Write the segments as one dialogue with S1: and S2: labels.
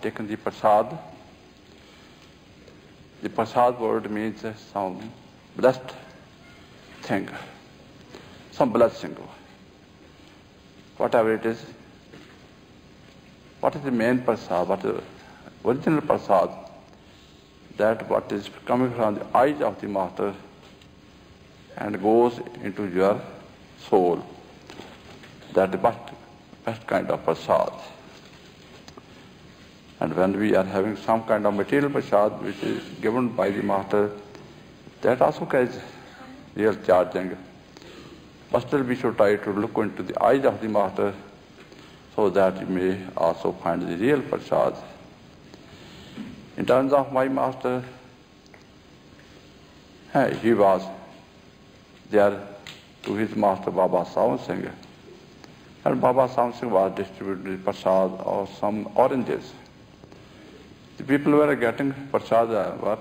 S1: taken the prasad. The prasad word means some blessed thing, some blessing. Whatever it is, what is the main prasad, what is the original prasad? That what is coming from the eyes of the master and goes into your soul. That is the best kind of prasad. And when we are having some kind of material prasad which is given by the master, that also carries real charging. But still we should try to look into the eyes of the master so that you may also find the real prasad. In terms of my master, he was there to his master Baba Singh. And Baba Singh was distributing the prasad of some oranges. The people were getting prasad, were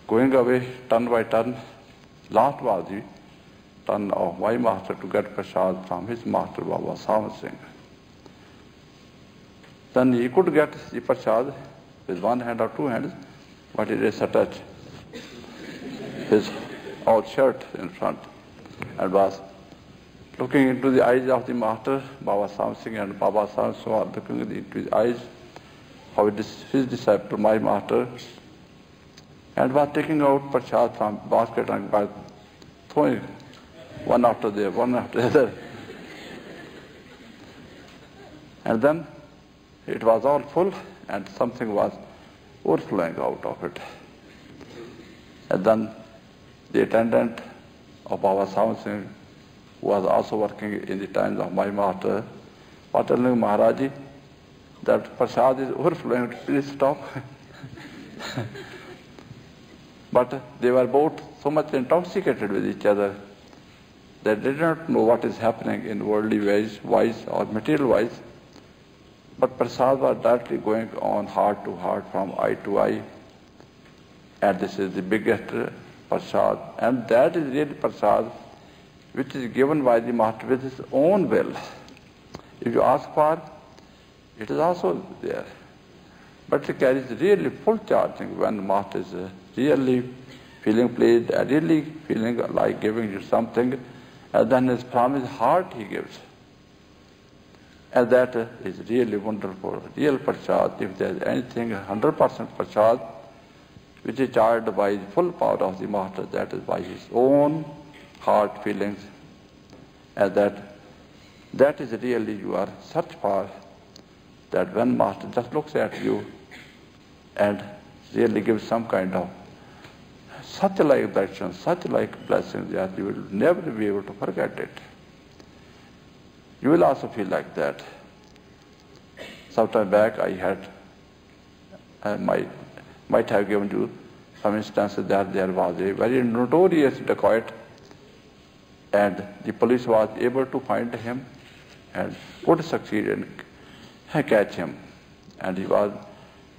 S1: going away turn by turn. Last was the turn of my master to get prasad from his master Baba Singh. Then he could get the prasad with one hand or two hands, but he just attached his old shirt in front and was looking into the eyes of the master, Baba Singh, and Baba Singh was looking into his eyes, how his disciple, my master, and was taking out prasad from basket and was throwing one after the other. And then it was all full and something was overflowing out of it. And then the attendant of Baba Singh, who was also working in the times of my master, was telling Maharaji that prasad is overflowing, please stop. But they were both so much intoxicated with each other that they did not know what is happening in worldly wise or material wise. But prasad was directly going on heart to heart, from eye to eye. And this is the biggest prasad. And that is really prasad which is given by the master with his own will. If you ask for, it is also there. But it carries really full charging when the master is really feeling pleased, really feeling like giving you something, and then from his heart he gives. And that is really wonderful, real prasad. If there is anything 100% prasad, which is charged by the full power of the master, that is by his own heart feelings. And that is really your search for, that when master just looks at you and really gives some kind of such like direction, such like blessings, that you will never be able to forget it. You will also feel like that. Some time back I might have given you some instances that there was a very notorious dacoit and the police was able to find him and could succeed in catch him. And he was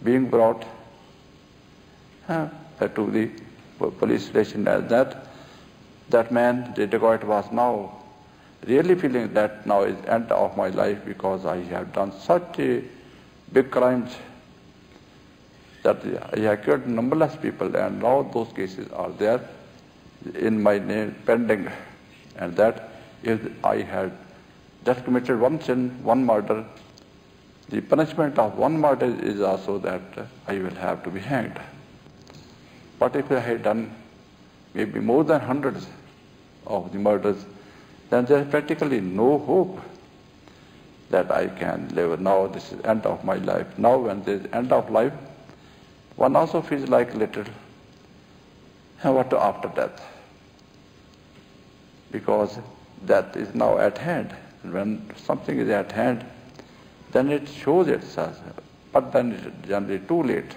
S1: being brought to the police station as that man, the dacoit, was now really feeling that now is end of my life because I have done such a big crimes that I have killed numberless people, and now those cases are there in my name pending. And that if I had just committed one sin, one murder, the punishment of one murder is also that I will have to be hanged. But if I had done maybe more than hundreds of the murders, then there is practically no hope that I can live. Now this is end of my life. Now when there is end of life, one also feels like little, what after death? Because death is now at hand. And when something is at hand, then it shows itself. But then it is generally too late.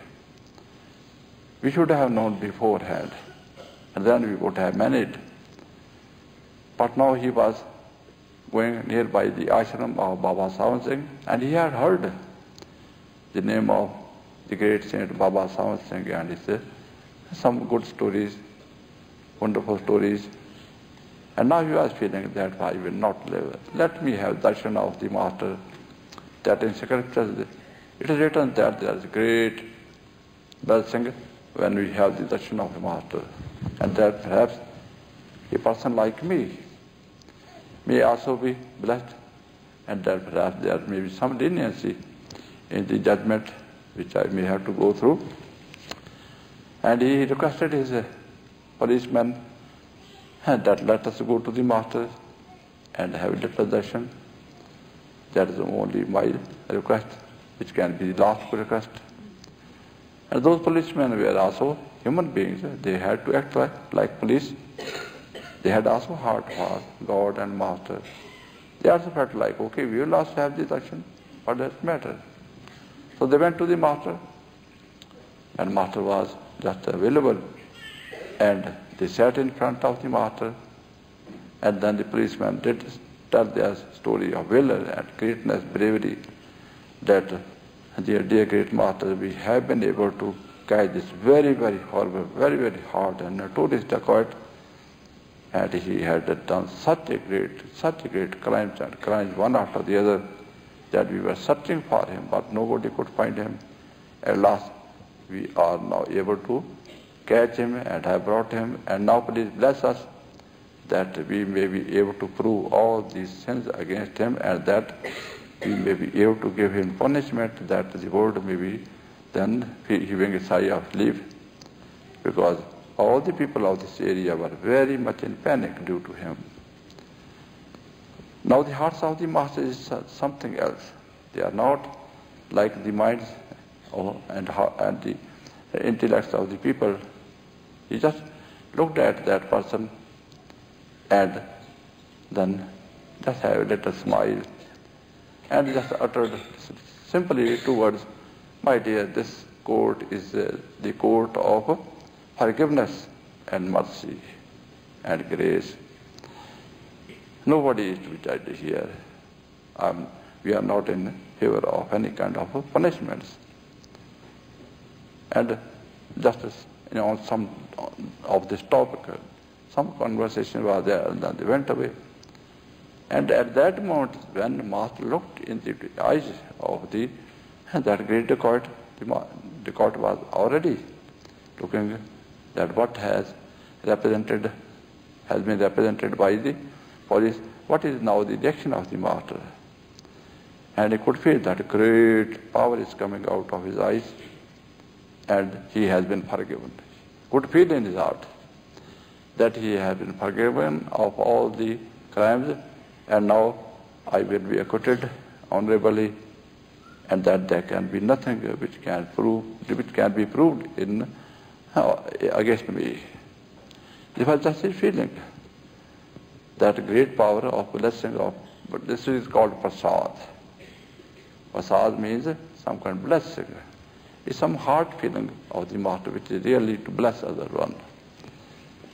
S1: We should have known beforehand, and then we would have managed. But now he was going nearby the ashram of Baba Singh, and he had heard the name of the great saint Baba Singh, and he said some good stories, wonderful stories. And now he was feeling that I will not live. Let me have darshan of the master. That in scriptures It is written that there is great blessing when we have the darshan of the Master, and that perhaps a person like me may also be blessed, and that perhaps there may be some leniency in the judgment which I may have to go through. And he requested his policeman that let us go to the Master and have a little darshan. That is only my request, which can be the last request. And those policemen were also human beings. They had to act like police. They had also heart for God and Master. They also felt like, okay, we will also have this darshan. What does it matter? So they went to the Master, and Master was just available. And they sat in front of the Master, and then the policeman did tell their story of valor and greatness, bravery, that, dear great Master, we have been able to catch this very, very horrible, very, very hard and notorious dacoit, and he had done such a great crimes one after the other, that we were searching for him, but nobody could find him. At last, we are now able to catch him and have brought him, and now please bless us that we may be able to prove all these sins against him, and that we may be able to give him punishment, that the world may be then giving a sigh of relief, because all the people of this area were very much in panic due to him. Now the hearts of the Master is something else. They are not like the minds and the intellects of the people. He just looked at that person and then just have a little smile and just uttered simply 2 words, my dear, this court is the court of forgiveness and mercy and grace. Nobody is to be judged here. We are not in favor of any kind of punishments. And just on some of this topic, some conversation was there, and then they went away. And at that moment, when the Master looked into the eyes of that great dacoit, the dacoit was already looking at what has been represented by the police, what is now the reaction of the Master. And he could feel that great power is coming out of his eyes, and he has been forgiven. Could feel in his heart that he has been forgiven of all the crimes, and now I will be acquitted honorably, and that there can be nothing which can be proved against me. This was just his feeling, that great power of blessing but this is called prasad. Prasad means some kind of blessing. It's some heart feeling of the Master which is really to bless other one.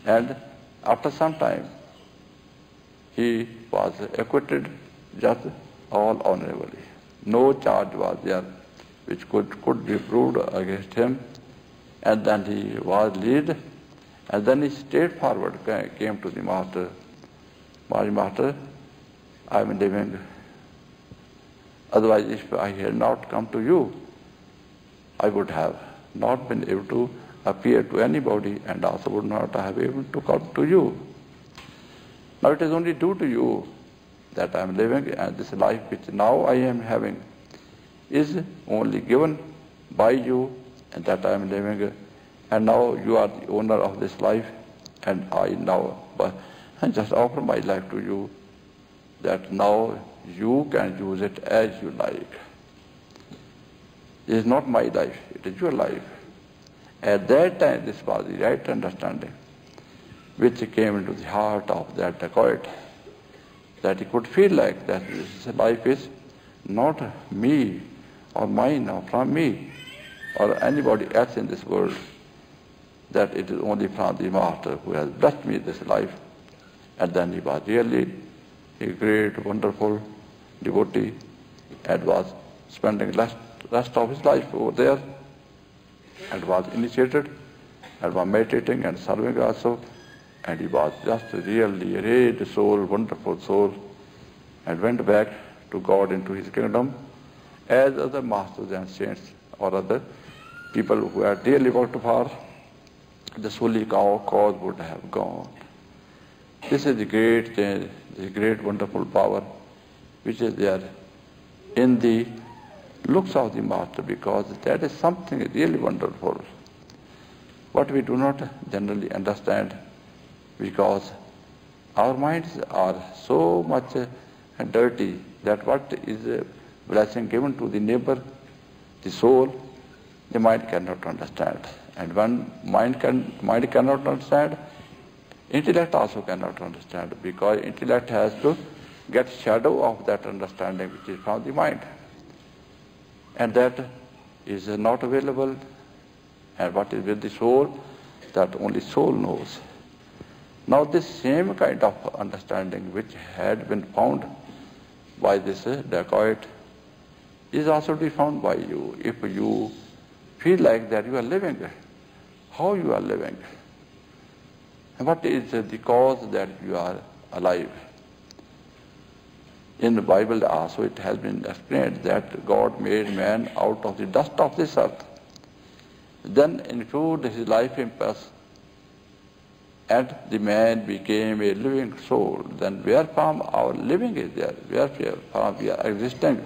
S1: And after some time, he was acquitted just all honorably. No charge was there which could be proved against him. And then he was led, and then he straightforward came to the Master. My Master, I am living. Otherwise, if I had not come to you, I would have not been able to appear to anybody, and also would not have been able to come to you. Now it is only due to you that I am living, and this life which now I am having is only given by you, and that I am living. And now you are the owner of this life, and I now just offer my life to you, that now you can use it as you like. It is not my life, it is your life. At that time, this was the right understanding, which came into the heart of that dacoit, that he could feel like that this life is not me or mine or from me or anybody else in this world, that it is only from the Master who has blessed me this life. And then he was really a great, wonderful devotee, and was spending rest of his life over there, and was initiated, and was meditating and serving also, and he was just really a great soul, wonderful soul, and went back to God into his kingdom, as other masters and saints or other people who had really worked for, the holy cause would have gone. This is the great change, the great wonderful power which is there in the looks of the master, because that is something really wonderful. What we do not generally understand, because our minds are so much dirty that what is a blessing given to the neighbor, the soul, the mind cannot understand. And when mind cannot understand, intellect also cannot understand, because intellect has to get shadow of that understanding which is from the mind. And that is not available. And what is with the soul, that only soul knows. Now this same kind of understanding which had been found by this dacoit is also to be found by you. If you feel like that you are living, how you are living, and what is the cause that you are alive. In the Bible also it has been explained that God made man out of the dust of this earth, then infused his life impulse, and the man became a living soul. Then wherefrom our living is there, wherefrom we are existing.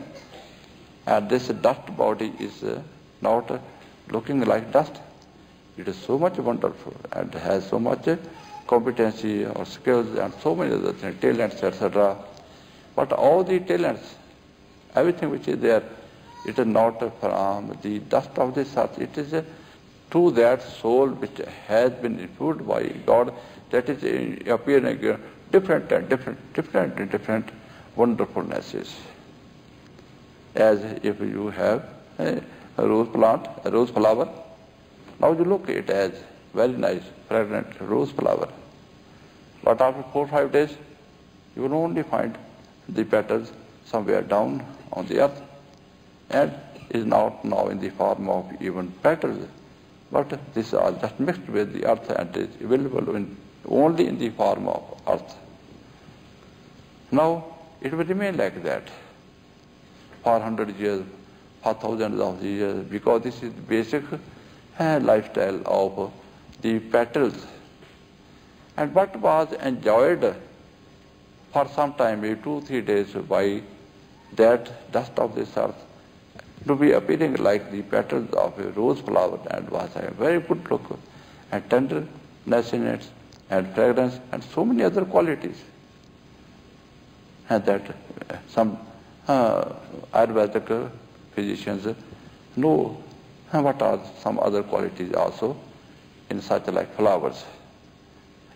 S1: And this dust body is not looking like dust. It is so much wonderful and has so much competency or skills and so many other things, talents, etc. But all the talents, everything which is there, it is not from the dust of this earth. It is to that soul which has been infused by God, that is appearing different wonderfulnesses. As if you have a rose plant, a rose flower. Now you look at it as very nice, fragrant rose flower. But after 4 or 5 days, you will only find the petals somewhere down on the earth, and is not now in the form of even petals. But these are just mixed with the earth and is available only in the form of earth. Now it will remain like that for 100 years, for thousands of years, because this is the basic lifestyle of the petals. And what was enjoyed for some time, maybe 2 or 3 days, by that dust of this earth, to be appearing like the petals of a rose flower, and was a very good look and tenderness in it and fragrance and so many other qualities. And that some Ayurvedic physicians know what are some other qualities also in such like flowers.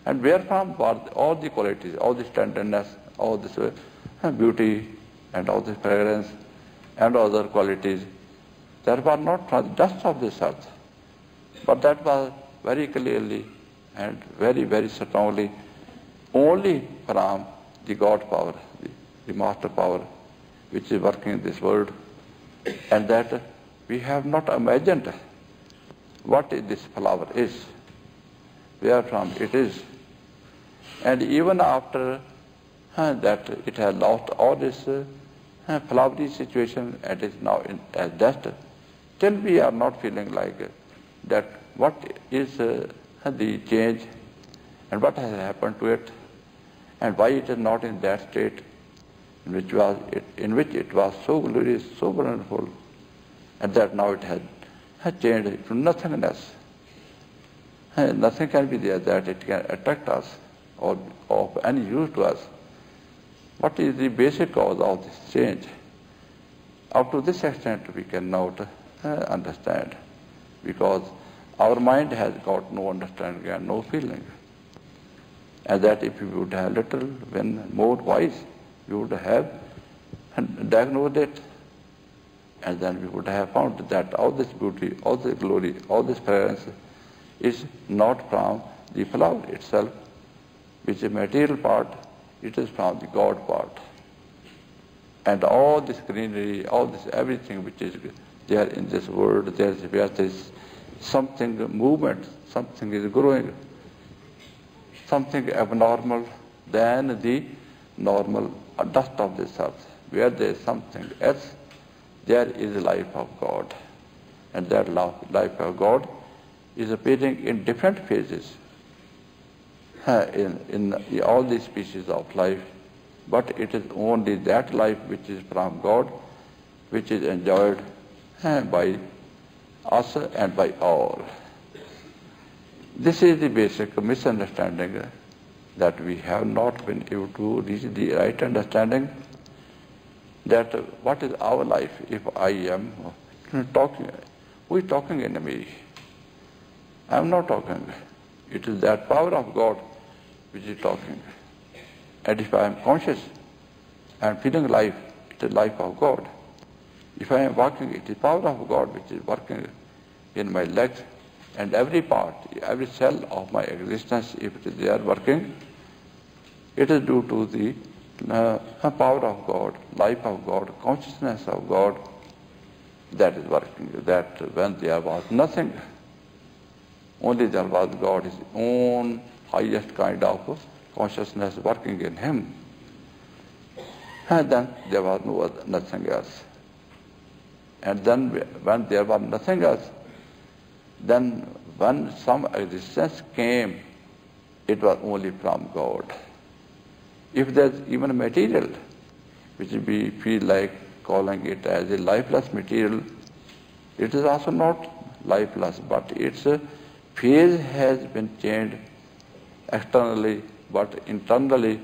S1: And wherefrom are all the qualities, all this tenderness, all this beauty and all this fragrance and other qualities, that were not from the dust of this earth, but that was very clearly and very strongly only from the God power, the master power which is working in this world, and that we have not imagined what this flower is, wherefrom it is. And even after that it has lost all this flowery situation and is now as dust, still we are not feeling like that what is the change and what has happened to it, and why it is not in that state in which it was so glorious, so wonderful, and that now it has changed to nothingness. Nothing can be there that it can attract us or of any use to us. What is the basic cause of this change? Up to this extent we cannot understand, because our mind has got no understanding and no feeling. And that if we would have little when more wise, we would have diagnosed it, and then we would have found that all this beauty, all this glory, all this fragrance is not from the flower itself, which is a material part, it is from the God part. And all this greenery, all this everything which is there in this world, there is something movement, something is growing, something abnormal than the normal dust of this earth. Where there is something else, there is the life of God. And that life of God is appearing in different phases in all these species of life. But it is only that life which is from God, which is enjoyed by us and by all. This is the basic misunderstanding that we have not been able to reach the right understanding that what is our life if I am talking. Who is talking in me? I am not talking. It is that power of God which is talking. And if I am conscious, I am feeling life, it is life of God. If I am walking, it is power of God which is working in my legs and every part, every cell of my existence, if it is there working, it is due to the power of God, life of God, consciousness of God that is working. That when there was nothing, only there was God, his own highest kind of consciousness working in him. And then there was nothing else. And then when there was nothing else, then when some existence came, it was only from God. If there's even material, which we feel like calling it as a lifeless material, it is also not lifeless, but its phase has been changed externally, but internally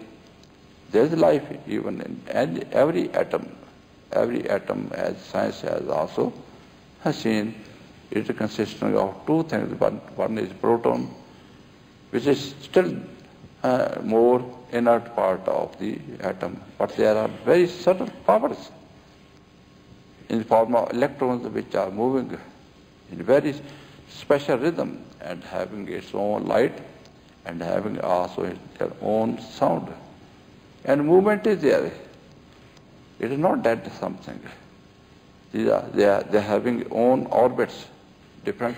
S1: there is life even in every atom. Every atom, as science has also seen, it consisting of two things. One is proton, which is still more inert part of the atom, but there are very subtle powers in the form of electrons which are moving in very special rhythm and having its own light and having also their own sound. And movement is there. It is not that something. They are having own orbits, different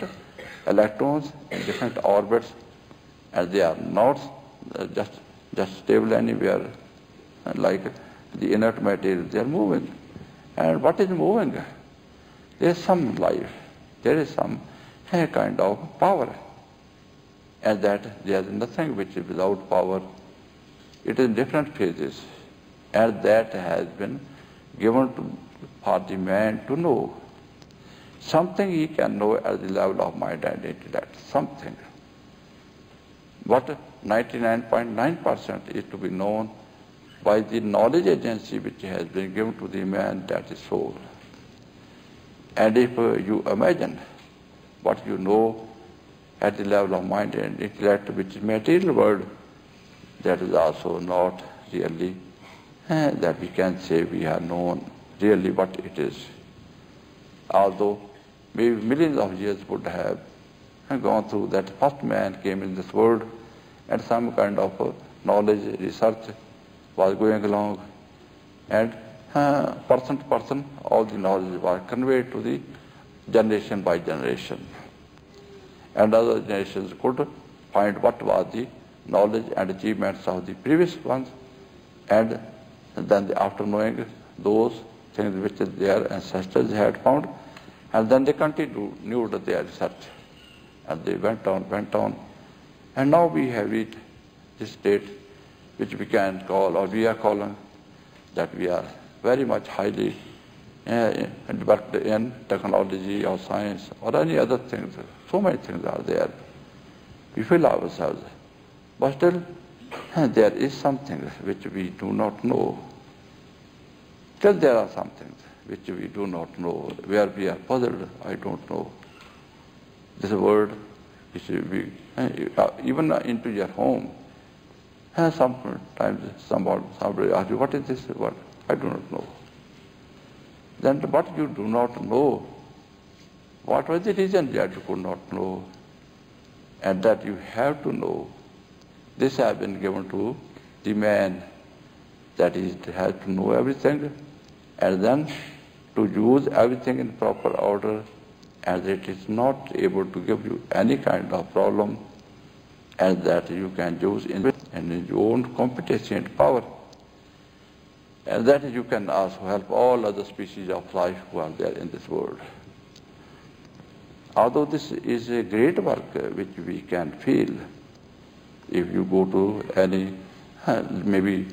S1: electrons in different orbits, and they are not just stable anywhere, like the inert material. They are moving. And what is moving? There is some life. There is some kind of power. And that there is nothing which is without power. It is in different phases. And that has been given for the man to know. Something he can know at the level of mind and intellect. Something. But 99.9% is to be known by the knowledge agency which has been given to the man, that is soul. And if you imagine what you know at the level of mind and intellect, which is material world, that is also not really that we can say we have known really what it is. Although maybe millions of years would have gone through that first man came in this world and some kind of knowledge, research was going along, and person to person all the knowledge was conveyed to the generation by generation. And other generations could find what was the knowledge and achievements of the previous ones, and then after knowing those things which their ancestors had found, and then they continued their research. And they went on. And now we have reached this state which we can call, or we are calling, that we are very much highly developed in technology or science or any other things. So many things are there. We feel ourselves. But still, there is something which we do not know. Still there are some things which we do not know, where we are puzzled, I don't know. This word, even into your home, sometimes somebody asks you, what is this word? I do not know. Then what you do not know, what was the reason that you could not know? And that you have to know. This has been given to the man, that he has to know everything and then to use everything in proper order, and it is not able to give you any kind of problem, and that you can use in your own competency and power. And that you can also help all other species of life who are there in this world. Although this is a great work which we can feel, if you go to any maybe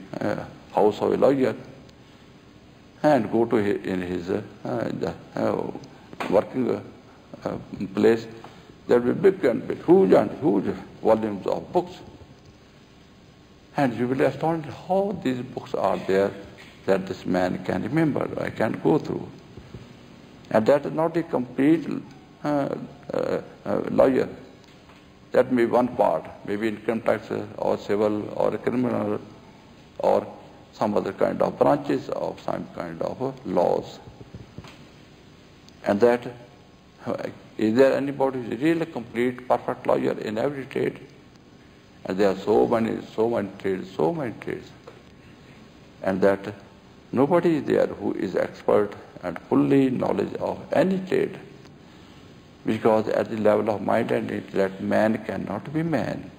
S1: house of a lawyer and go to in his working place, there will be big and huge volumes of books. And you will be astonished how these books are there that this man can remember, I can go through. And that is not a complete lawyer. That may be one part, maybe income tax or civil or criminal or some other kind of branches of some kind of laws. And that, is there anybody who is really complete, perfect lawyer in every trade? And there are so many trades. And that nobody is there who is expert and fully knowledge of any trade. Because at the level of mind and intellect, man cannot be man.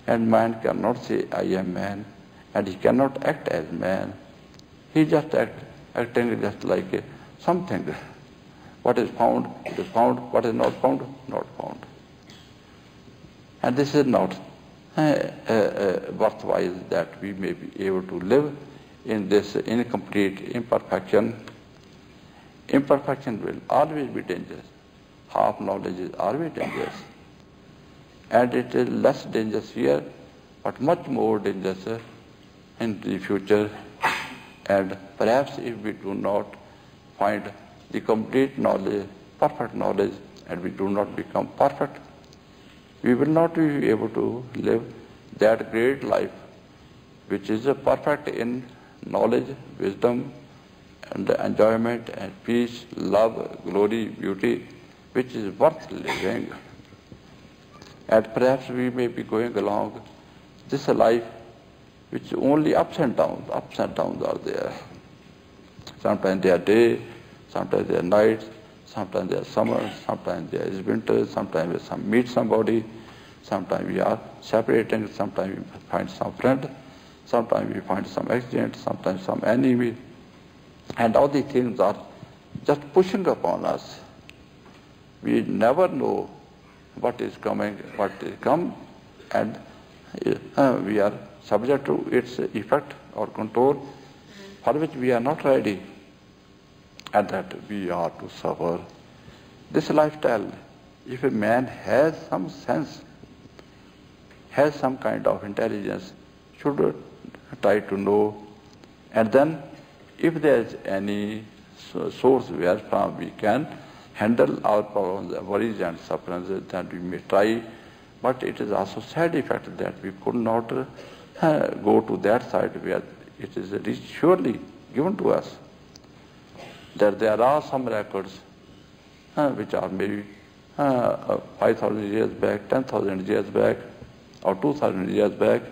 S1: And man cannot say, I am man. And he cannot act as man. He just acting just like something. What is found, it is found. What is not found, not found. And this is not worthwhile that we may be able to live in this incomplete imperfection. Imperfection will always be dangerous. Half knowledge is always dangerous. And it is less dangerous here, but much more dangerous in the future. And perhaps if we do not find the complete knowledge, perfect knowledge, and we do not become perfect, we will not be able to live that great life which is perfect in knowledge, wisdom, and enjoyment, and peace, love, glory, beauty, which is worth living. And perhaps we may be going along this life which only ups and downs are there. Sometimes they are day, sometimes they are nights, sometimes they are summer, sometimes there is winter, sometimes we meet somebody, sometimes we are separating, sometimes we find some friend, sometimes we find some accident, sometimes some enemy. And all these things are just pushing upon us. We never know what is coming, what is come, and we are subject to its effect or control, for which we are not ready, and that we are to suffer. This lifestyle, if a man has some sense, has some kind of intelligence, should try to know, and then if there is any source where from we can handle our problems, worries and sufferings, then we may try. But it is also sad effect that we could not go to that side where it is surely given to us. That there are some records which are maybe 5,000 years back, 10,000 years back, or 2,000 years back,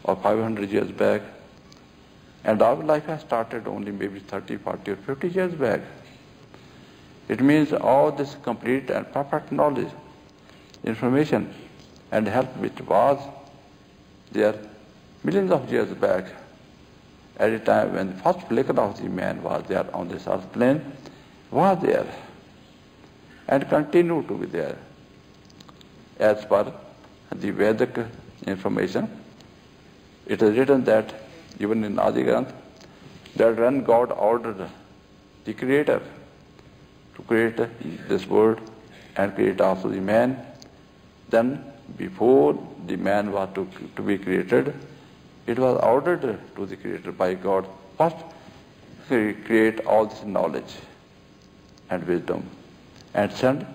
S1: or 500 years back. And our life has started only maybe 30, 40, or 50 years back. It means all this complete and perfect knowledge, information, and help which was there millions of years back, at a time when the first flicker of the man was there on this earth plane, was there, and continue to be there. As per the Vedic information, it is written that, even in Adi Granth, that when God ordered the Creator to create this world and create also the man, then before the man was to be created, it was ordered to the Creator by God, first create all this knowledge and wisdom, and send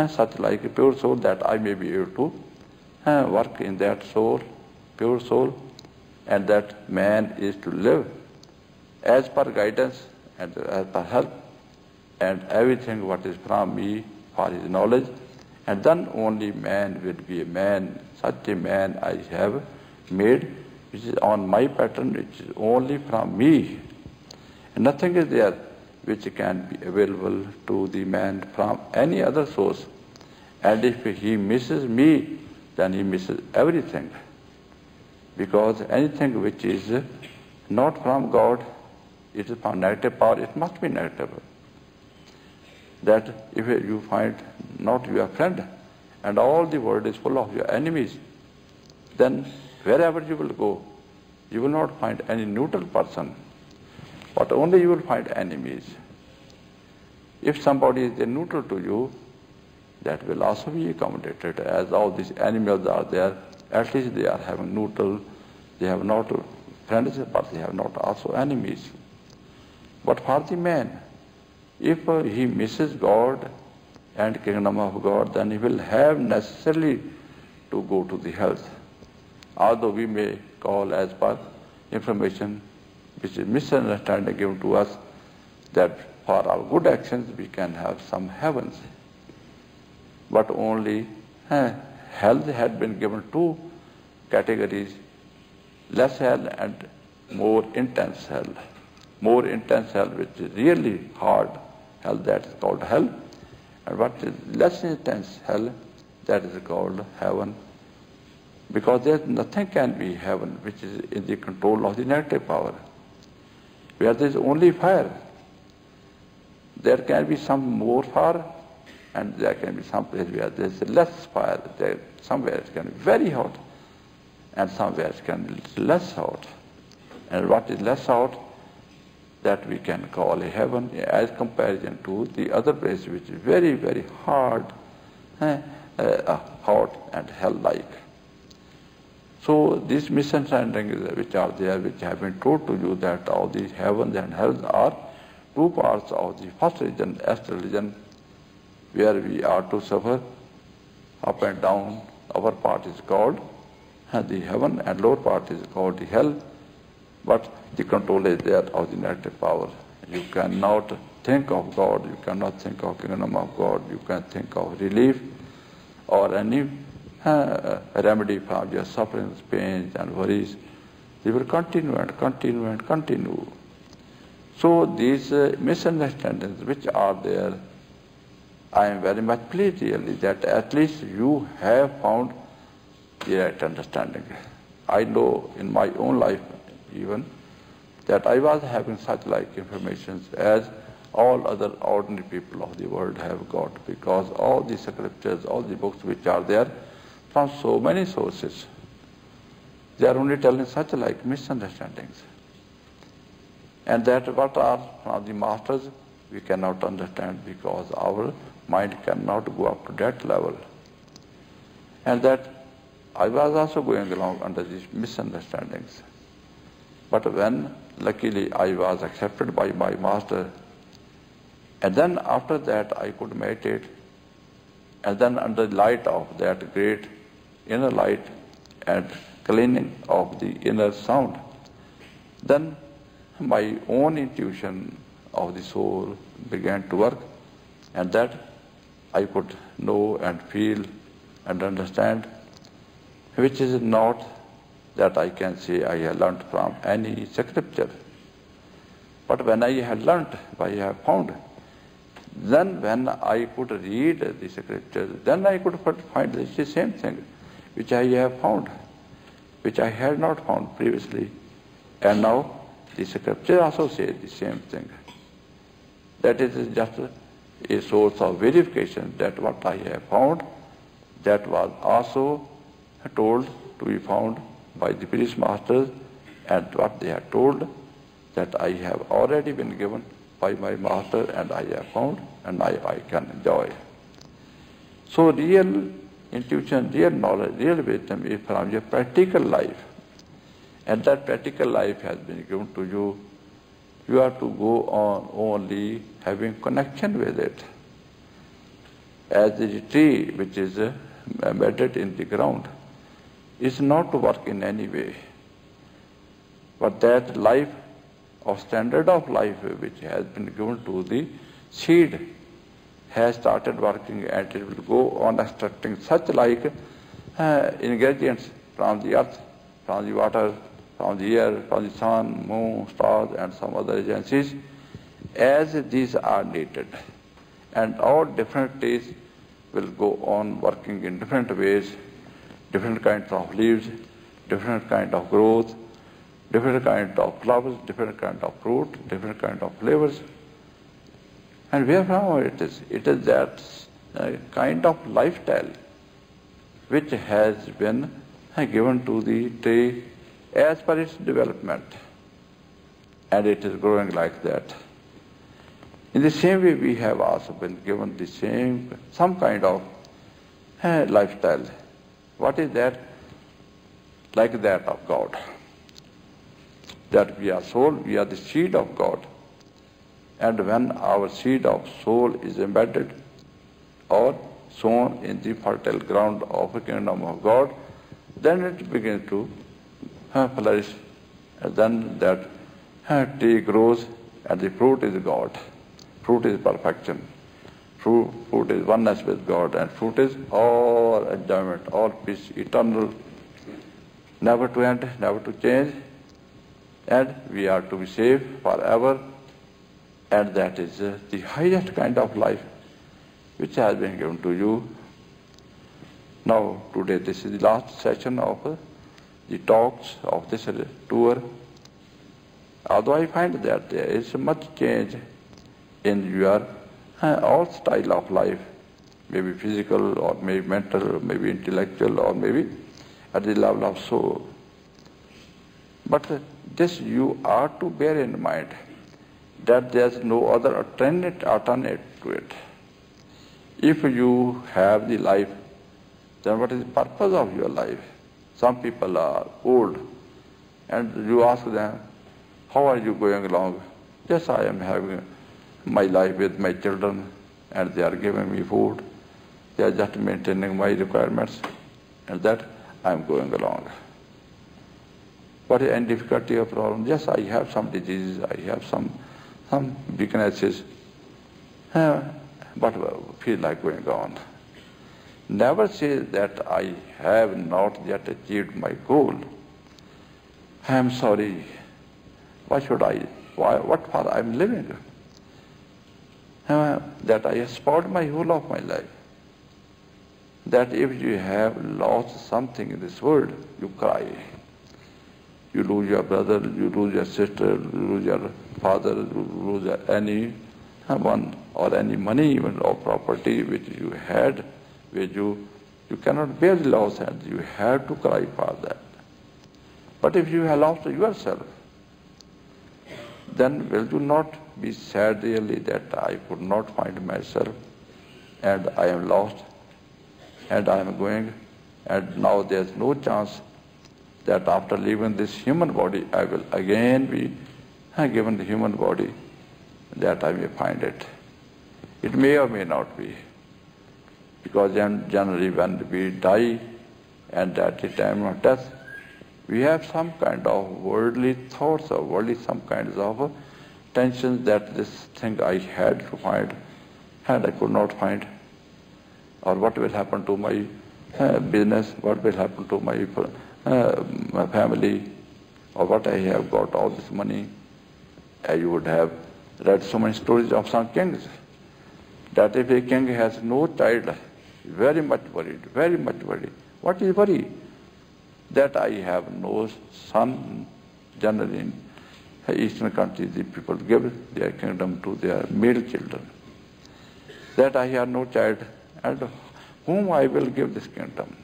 S1: such like a pure soul that I may be able to work in that soul, pure soul, and that man is to live as per guidance and as per help, and everything what is from me for his knowledge, and then only man will be a man. Such a man I have made, which is on my pattern, which is only from me. And nothing is there which can be available to the man from any other source. And if he misses me, then he misses everything. Because anything which is not from God, it is from negative power, it must be negative. That if you find not your friend and all the world is full of your enemies, then wherever you will go, you will not find any neutral person, but only you will find enemies. If somebody is neutral to you, that will also be accommodated. As all these animals are there, at least they are having neutral, they have not friends, but they have not also enemies. But for the man, if he misses God and kingdom of God, then he will have necessarily to go to the health. Although we may call as per information which is misunderstanding given to us, that for our good actions we can have some heavens. But only health had been given two categories, less hell and more intense hell. More intense hell, which is really hard hell, that is called hell. And what is less intense hell, that is called heaven. Because there nothing can be heaven which is in the control of the negative power. Where there is only fire, there can be some more fire, and there can be some place where there is less fire. There, somewhere it can be very hot, and somewhere it can be less hot. And what is less hot, that we can call a heaven as comparison to the other place which is very, very hard, hot and hell-like. So these misunderstandings which are there, which have been told to you, that all these heavens and hells are two parts of the first region, astral region, where we are to suffer up and down. Upper part is called the heaven and lower part is called the hell. But the control is there of the negative power. You cannot think of God, you cannot think of kingdom of God, you can think of relief or any remedy from your sufferings, pains and worries. They will continue and continue and continue. So these misunderstandings which are there, I am very much pleased really that at least you have found the right understanding. I know in my own life even that I was having such like information as all other ordinary people of the world have got, because all the scriptures, all the books which are there from so many sources, they are only telling such like misunderstandings. And that what are from the masters we cannot understand, because our mind cannot go up to that level. And that I was also going along under these misunderstandings. But when luckily I was accepted by my master, and then after that I could meditate, and then under the light of that great inner light and cleaning of the inner sound, then my own intuition of the soul began to work, and that I could know and feel and understand, which is not that I can say I have learnt from any scripture. But when I have learnt, I have found, then when I could read the scriptures, then I could find the same thing which I have found, which I had not found previously. And now the scripture also says the same thing. That is just a source of verification that what I have found, that was also told to be found by the previous masters, and what they have told, that I have already been given by my master and I have found, and I can enjoy. So real intuition, real knowledge, real wisdom is from your practical life. And that practical life has been given to you. You have to go on only having connection with it. As the tree which is embedded in the ground is not to work in any way. But that life or standard of life which has been given to the seed has started working, and it will go on extracting such like ingredients from the earth, from the water, from the air, from the sun, moon, stars and some other agencies as these are needed. And all different trees will go on working in different ways, different kinds of leaves, different kind of growth, different kind of flowers, different kind of fruit, different kind of flavors. And where from it is? It is that kind of lifestyle which has been given to the tree as per its development. And it is growing like that. In the same way, we have also been given the same, some kind of lifestyle. What is that? Like that of God. That we are soul, we are the seed of God. And when our seed of soul is embedded or sown in the fertile ground of the kingdom of God, then it begins to flourish. And then that tree grows and the fruit is God. Fruit is perfection. Fruit is oneness with God, and fruit is all enjoyment, all peace, eternal, never to end, never to change. And we are to be saved forever. And that is the highest kind of life which has been given to you. Now, today, this is the last session of the talks of this tour. Although I find that there is much change in your all style of life, maybe physical or maybe mental or maybe intellectual or maybe at the level of soul. But this you are to bear in mind, that there is no other alternate to it. If you have the life, then what is the purpose of your life? Some people are old, and you ask them, how are you going along? Yes, I am having my life with my children, and they are giving me food. They are just maintaining my requirements, and that I am going along. What is any difficulty or problem? Yes, I have some diseases, I have some weaknesses, but feel like going on. Never say that I have not yet achieved my goal. I am sorry. Why should I? What for I am living? That I have spoiled my whole of my life. That if you have lost something in this world, you cry. You lose your brother, you lose your sister, you lose your father, you lose anyone or any money even or property which you had, which you cannot bear the loss and you have to cry for that. But if you have lost yourself, then will you not be sad really that I could not find myself and I am lost and I am going and now there is no chance that after leaving this human body I will again be given the human body that I may find it. It may or may not be, because generally when we die and at the time of death, we have some kind of worldly thoughts or worldly some kinds of tensions that this thing I had to find and I could not find, or what will happen to my business, what will happen to my family, or what I have got all this money. You would have read so many stories of some kings, that if a king has no child, very much worried, very much worried. What is worry? That I have no son. Generally in eastern countries, the people give their kingdom to their male children. That I have no child, and whom I will give this kingdom.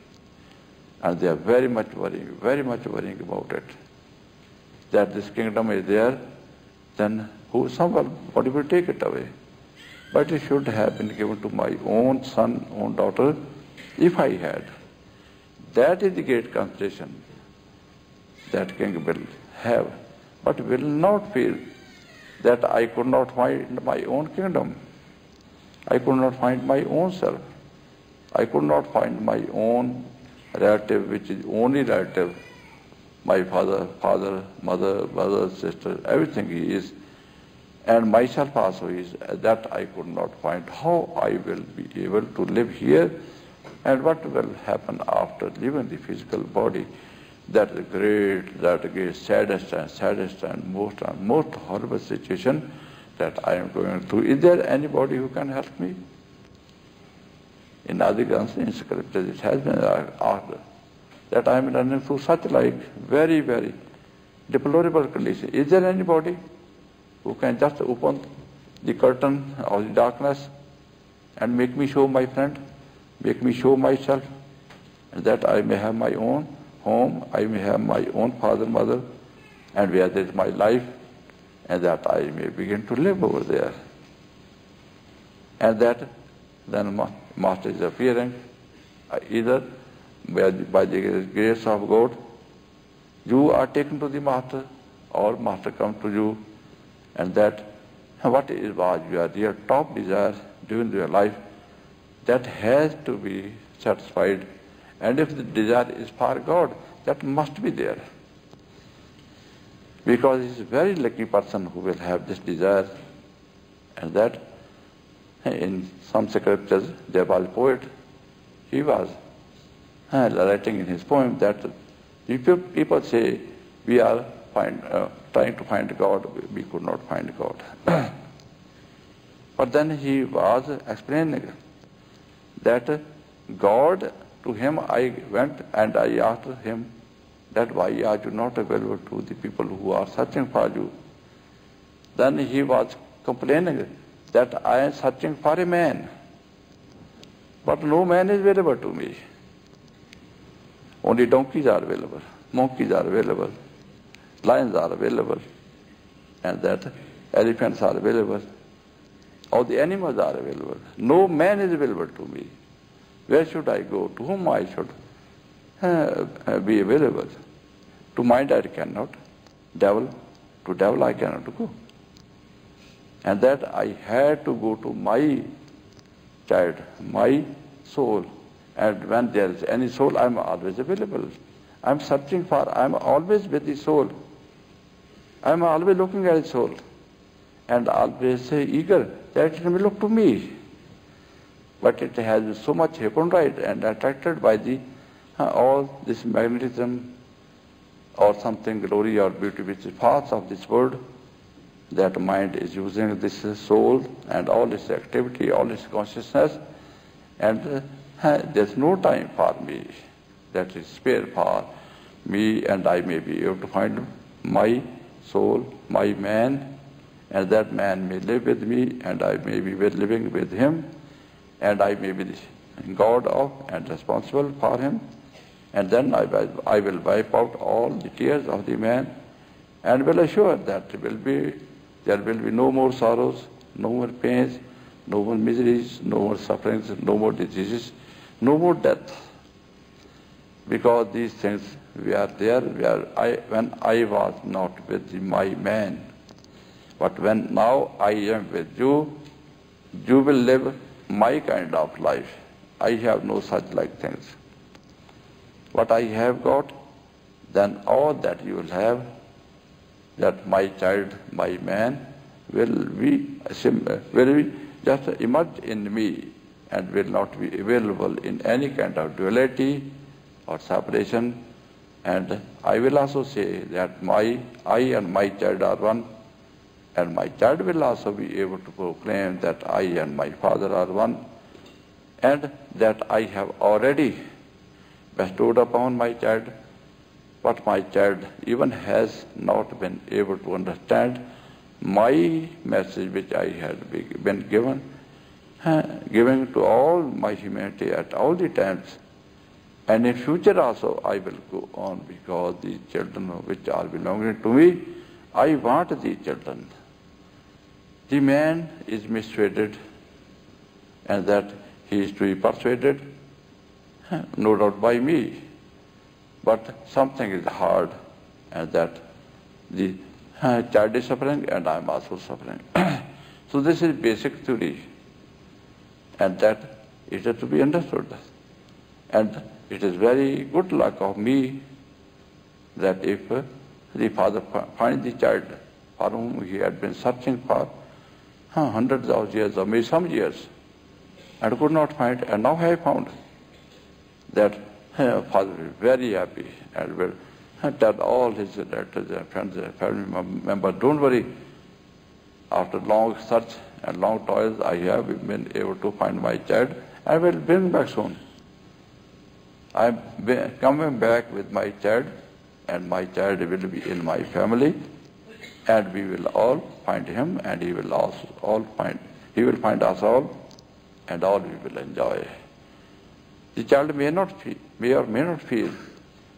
S1: And they are very much worrying about it. That this kingdom is there, then somebody will take it away. But it should have been given to my own son, own daughter, if I had. That is the great consolation that king will have, but will not feel that I could not find my own kingdom. I could not find my own self. I could not find my own relative, which is only relative, my father, mother, brother, sister, everything he is, and myself also is, that I could not find. How I will be able to live here, and what will happen after leaving the physical body? That is the great saddest and most horrible situation that I am going through. Is there anybody who can help me? In Adhikans, in scriptures, it has been asked that I am running through such like very deplorable condition. Is there anybody who can just open the curtain of the darkness and make me show my friend, make me show myself, and that I may have my own home, I may have my own father, mother, and where there is my life, and that I may begin to live over there. And that then Master is appearing, either by the grace of God, you are taken to the Master, or Master comes to you, and that what was your real top desire during your life, that has to be satisfied. And if the desire is for God, that must be there. Because he is a very lucky person who will have this desire. And that in some scriptures there was a poet, he was writing in his poem that people say we are trying to find God, we could not find God. But then he was explaining that God, to him I went and I asked him that why are you not available to the people who are searching for you? Then he was complaining that I am searching for a man, but no man is available to me. Only donkeys are available, monkeys are available, lions are available, and that elephants are available. All the animals are available. No man is available to me. Where should I go? To whom I should be available? To mind I cannot. To devil I cannot go. And that I had to go to my child, my soul. And when there is any soul, I am always available. I am searching for, I am always with the soul. I am always looking at the soul. And always eager that it may look to me. But it has so much hypnotised and attracted by the all this magnetism or something, glory or beauty which is parts of this world, that mind is using this soul and all its activity, all its consciousness, and there's no time for me that is spare for me, and I may be able to find my soul, my man, and that man may live with me, and I may be living with him, and I may be God of and responsible for him, and then I will wipe out all the tears of the man, and will assure that there will be no more sorrows, no more pains, no more miseries, no more sufferings, no more diseases, no more death. Because these things were there when I was not with my man. But when now I am with you, you will live my kind of life. I have no such like things. What I have got, then all that you will have, that my child, my man, will be just emerge in me and will not be available in any kind of duality or separation. And I will also say that I and my child are one, and my child will also be able to proclaim that I and my father are one, and that I have already bestowed upon my child what my child even has not been able to understand, my message which I had been giving to all my humanity at all the times. And in future also I will go on, because the children which are belonging to me, I want these children. The man is misguided, and that he is to be persuaded, no doubt by me. But something is hard, and that the child is suffering and I am also suffering. So this is basic theory, and that it is to be understood. And it is very good luck of me that if the father finds the child for whom he had been searching for hundreds of years or maybe some years and could not find, and now I have found, that father is very happy and will tell all his relatives and friends and family members, don't worry, after long search and long toils I have been able to find my child. I will bring back soon. I am coming back with my child, and my child will be in my family, and we will all find him, and he will find us all, and all we will enjoy. The child may or may not feel,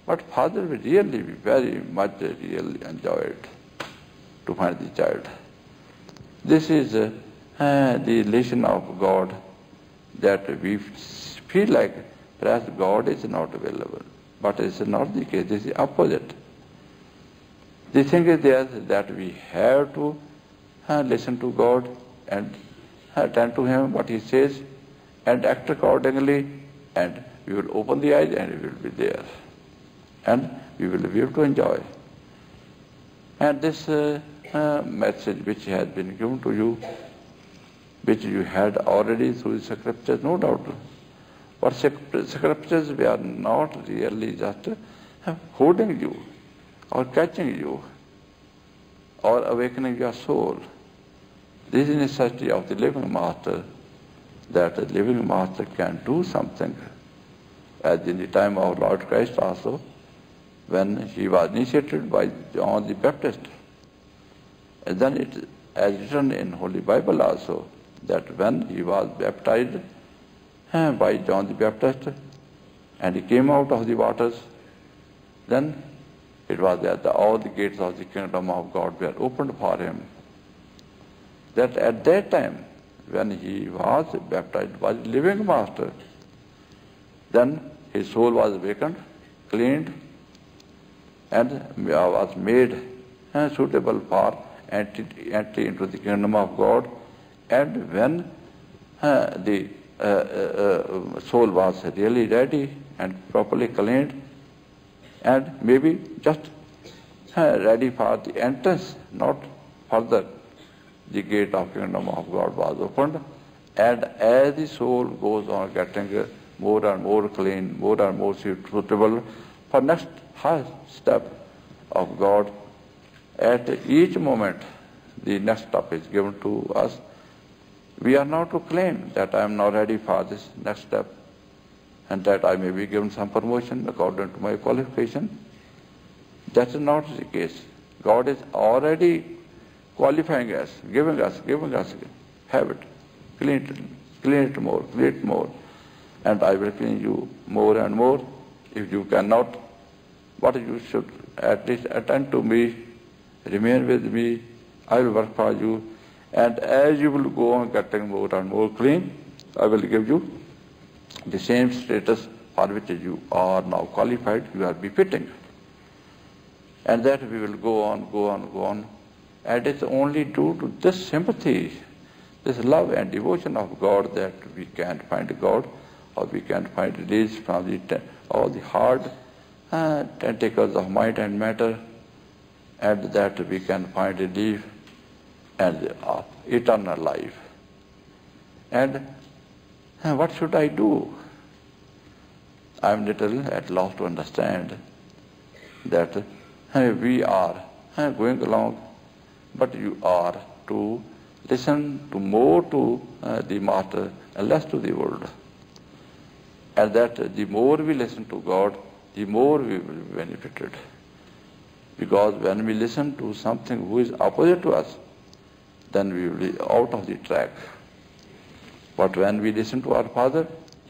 S1: but father will really be very much really enjoyed to find the child. This is the lesson of God, that we feel like perhaps God is not available, but it's not the case. This is the opposite. The thing is there that we have to listen to God and attend to him, what he says, and act accordingly, and we will open the eyes and we will be there. And we will be able to enjoy. And this message which has been given to you, which you had already through the scriptures, no doubt. But scriptures, we are not really just holding you, or catching you, or awakening your soul. This is the necessity of the living master, that the living master can do something. As in the time of Lord Christ also, when he was initiated by John the Baptist. And then it as written in Holy Bible also, that when he was baptized by John the Baptist, and he came out of the waters, then it was that all the gates of the kingdom of God were opened for him. That at that time, when he was baptized by the living master, then his soul was awakened, cleaned, and was made suitable for entry into the kingdom of God. And when the soul was really ready and properly cleaned, and maybe just ready for the entrance, not further, the gate of kingdom of God was opened. And as the soul goes on getting more and more clean, more and more suitable for next high step of God, at each moment the next step is given to us. We are not to claim that I am now ready for this next step, and that I may be given some promotion according to my qualification. That is not the case. God is already qualifying us, giving us, have it, clean it more, and I will clean you more and more. If you cannot, but you should at least attend to me, remain with me, I will work for you, and as you will go on getting more and more clean, I will give you the same status for which you are now qualified, you are befitting. And that we will go on. And it's only due to this sympathy, this love and devotion of God, that we can find God, or we can find release from all the hard tentacles of mind and matter, and that we can find relief and eternal life. And what should I do? I am little at loss to understand that we are going along, but you are to listen to more to the Master and less to the world. And that the more we listen to God, the more we will be benefited. Because when we listen to something who is opposite to us, then we will be out of the track. But when we listen to our Father,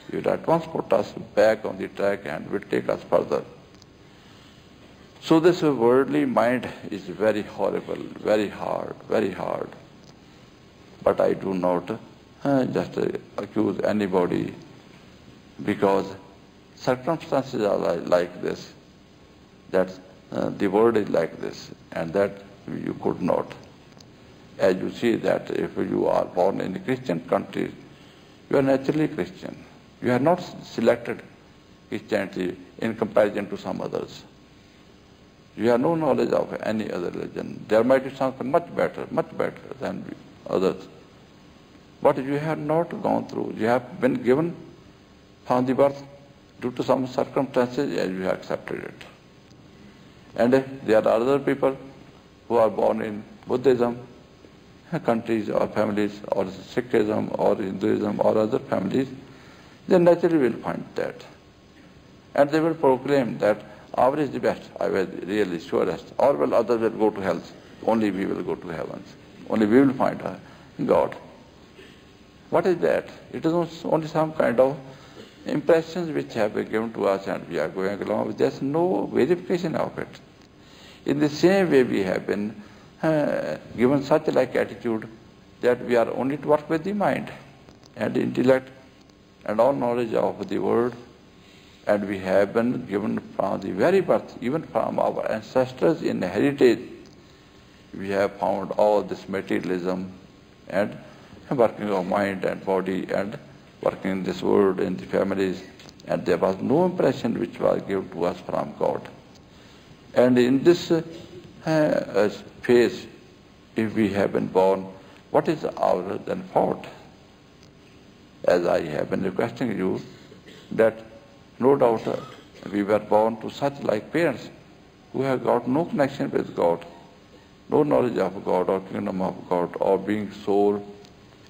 S1: he will at once put us back on the track and will take us further. So this worldly mind is very horrible, very hard. But I do not just accuse anybody, because circumstances are like this, that the world is like this, and that you could not. As you see that if you are born in a Christian country, you are naturally Christian. You have not selected Christianity in comparison to some others. You have no knowledge of any other religion. There might be something much better than others. But you have not gone through. You have been given from the birth due to some circumstances, and you have accepted it. And there are other people who are born in Buddhism countries or families, or Sikhism or Hinduism or other families, they naturally will find that. And they will proclaim that Our is the best, I was really surest. Or will others will go to hell. Only we will go to heavens. Only we will find God. What is that? It is only some kind of impressions which have been given to us and we are going along with. There's no verification of it. In the same way we have been given such like attitude that we are only to work with the mind and intellect and all knowledge of the world, and we have been given from the very birth, even from our ancestors in heritage, we have found all this materialism and working of mind and body and working in this world, in the families, and there was no impression which was given to us from God. And in this phase, if we have been born, what is our then fault? As I have been requesting you, that no doubt we were born to such like parents who have got no connection with God, no knowledge of God or kingdom of God or being soul,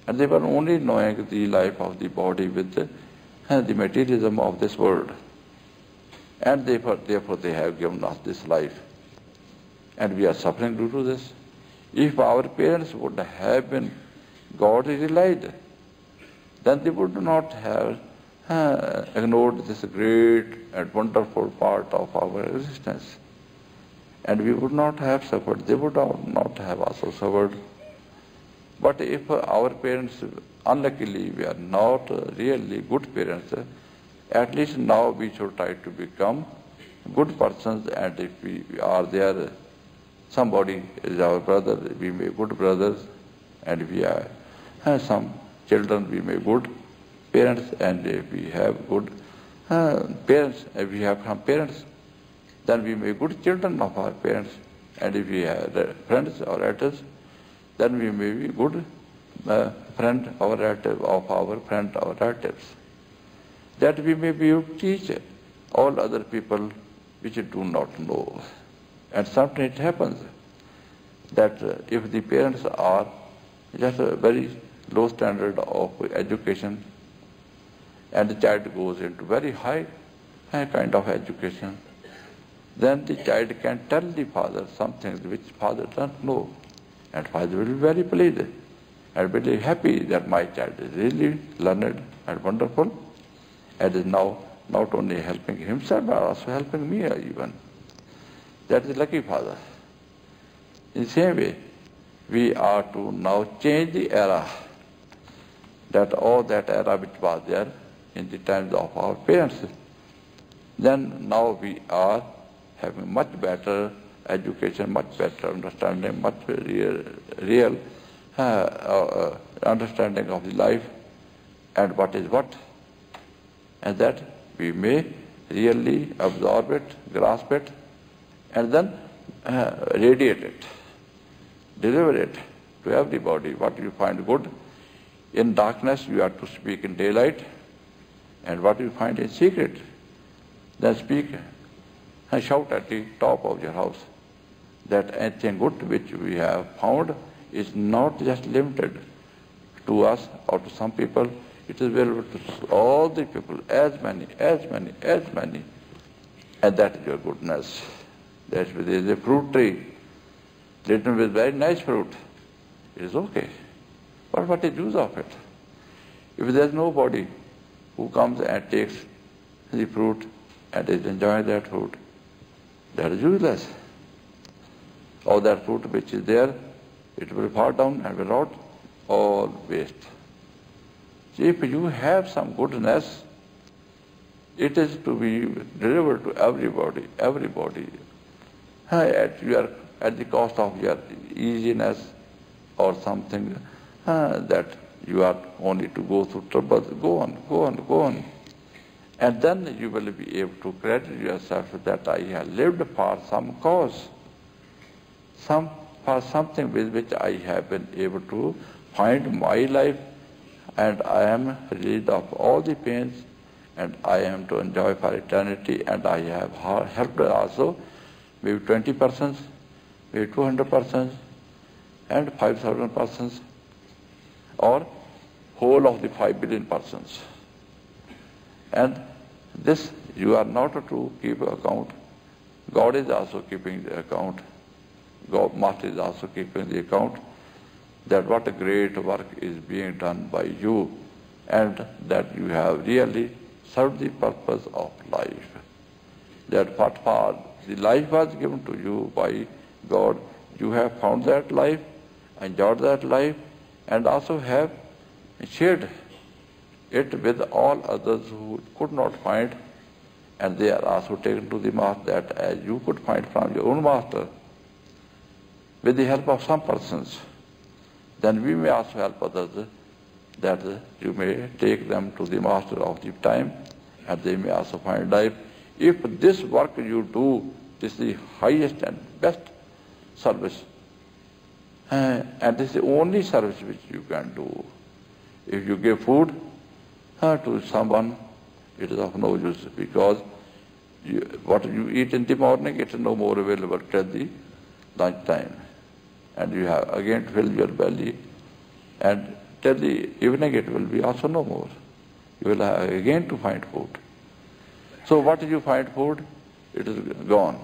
S1: and they were only knowing the life of the body with the materialism of this world. And therefore they have given us this life. And we are suffering due to this. If our parents would have been God-realized, then they would not have ignored this great and wonderful part of our existence. And we would not have suffered. They would not have also suffered. But if our parents, unluckily, we are not really good parents, at least now we should try to become good persons, and if we are there, somebody is our brother, we may be good brothers, and if we are some children, we may be good parents, and if we have good parents, if we have some parents, then we may be good children of our parents, and if we have friends or relatives, then we may be good friend or relative of our friend or relatives. That we may be able to teach all other people which do not know. And sometimes it happens that if the parents are just a very low standard of education and the child goes into very high kind of education, then the child can tell the father some things which father doesn't know. And father will be very pleased and very happy that my child is really learned and wonderful and is now not only helping himself but also helping me even. That is lucky father. In the same way, we are to now change the era, that all that era which was there in the times of our parents. Then now we are having much better education, much better understanding, much real understanding of the life and what is what, and that we may really absorb it, grasp it, and then radiate it, deliver it to everybody. What you find good in darkness, you have to speak in daylight, and what you find in secret, then speak and shout at the top of your house. That anything good which we have found is not just limited to us or to some people, it is available to all the people, as many, and that is your goodness. There is a fruit tree, laden with very nice fruit. It is okay. But what is use of it? If there is nobody who comes and takes the fruit and is enjoying that fruit, that is useless. Or that fruit which is there, it will fall down and will rot, all waste. See, if you have some goodness, it is to be delivered to everybody. At the cost of your easiness or something that you are only to go through troubles. Go on. And then you will be able to credit yourself that I have lived for some cause, for something with which I have been able to find my life, and I am rid of all the pains, and I am to enjoy for eternity, and I have helped also maybe 20 persons, maybe 200 persons, and 5,000 persons, or whole of the 5 billion persons. And this you are not to keep account God is also keeping the account. God, Master is also keeping the account that what a great work is being done by you and that you have really served the purpose of life. That what for the life was given to you by God, you have found that life, enjoyed that life, and also have shared it with all others who could not find, and they are also taken to the Master that as you could find from your own Master, with the help of some persons, then we may also help others that you may take them to the Master of the time and they may also find life. If this work you do is the highest and best service, and this is the only service which you can do. If you give food to someone, it is of no use because what you eat in the morning, it is no more available till the lunch time. And you have again to fill your belly, and till the evening it will be also no more. You will have again to find food. So what did you find food? It is gone,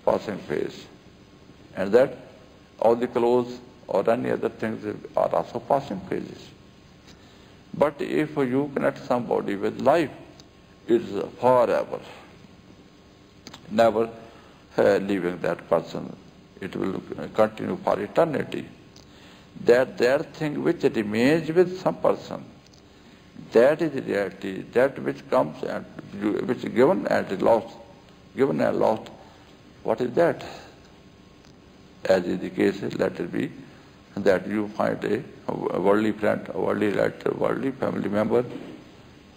S1: passing phase. And that all the clothes or any other things are also passing phases. But if you connect somebody with life, it is forever, never leaving that person. It will continue for eternity. That thing which remains with some person, that is the reality, that which comes and which is given and lost. Given and lost, what is that? As is the case, let it be that you find a worldly friend, a worldly relative, a worldly family member.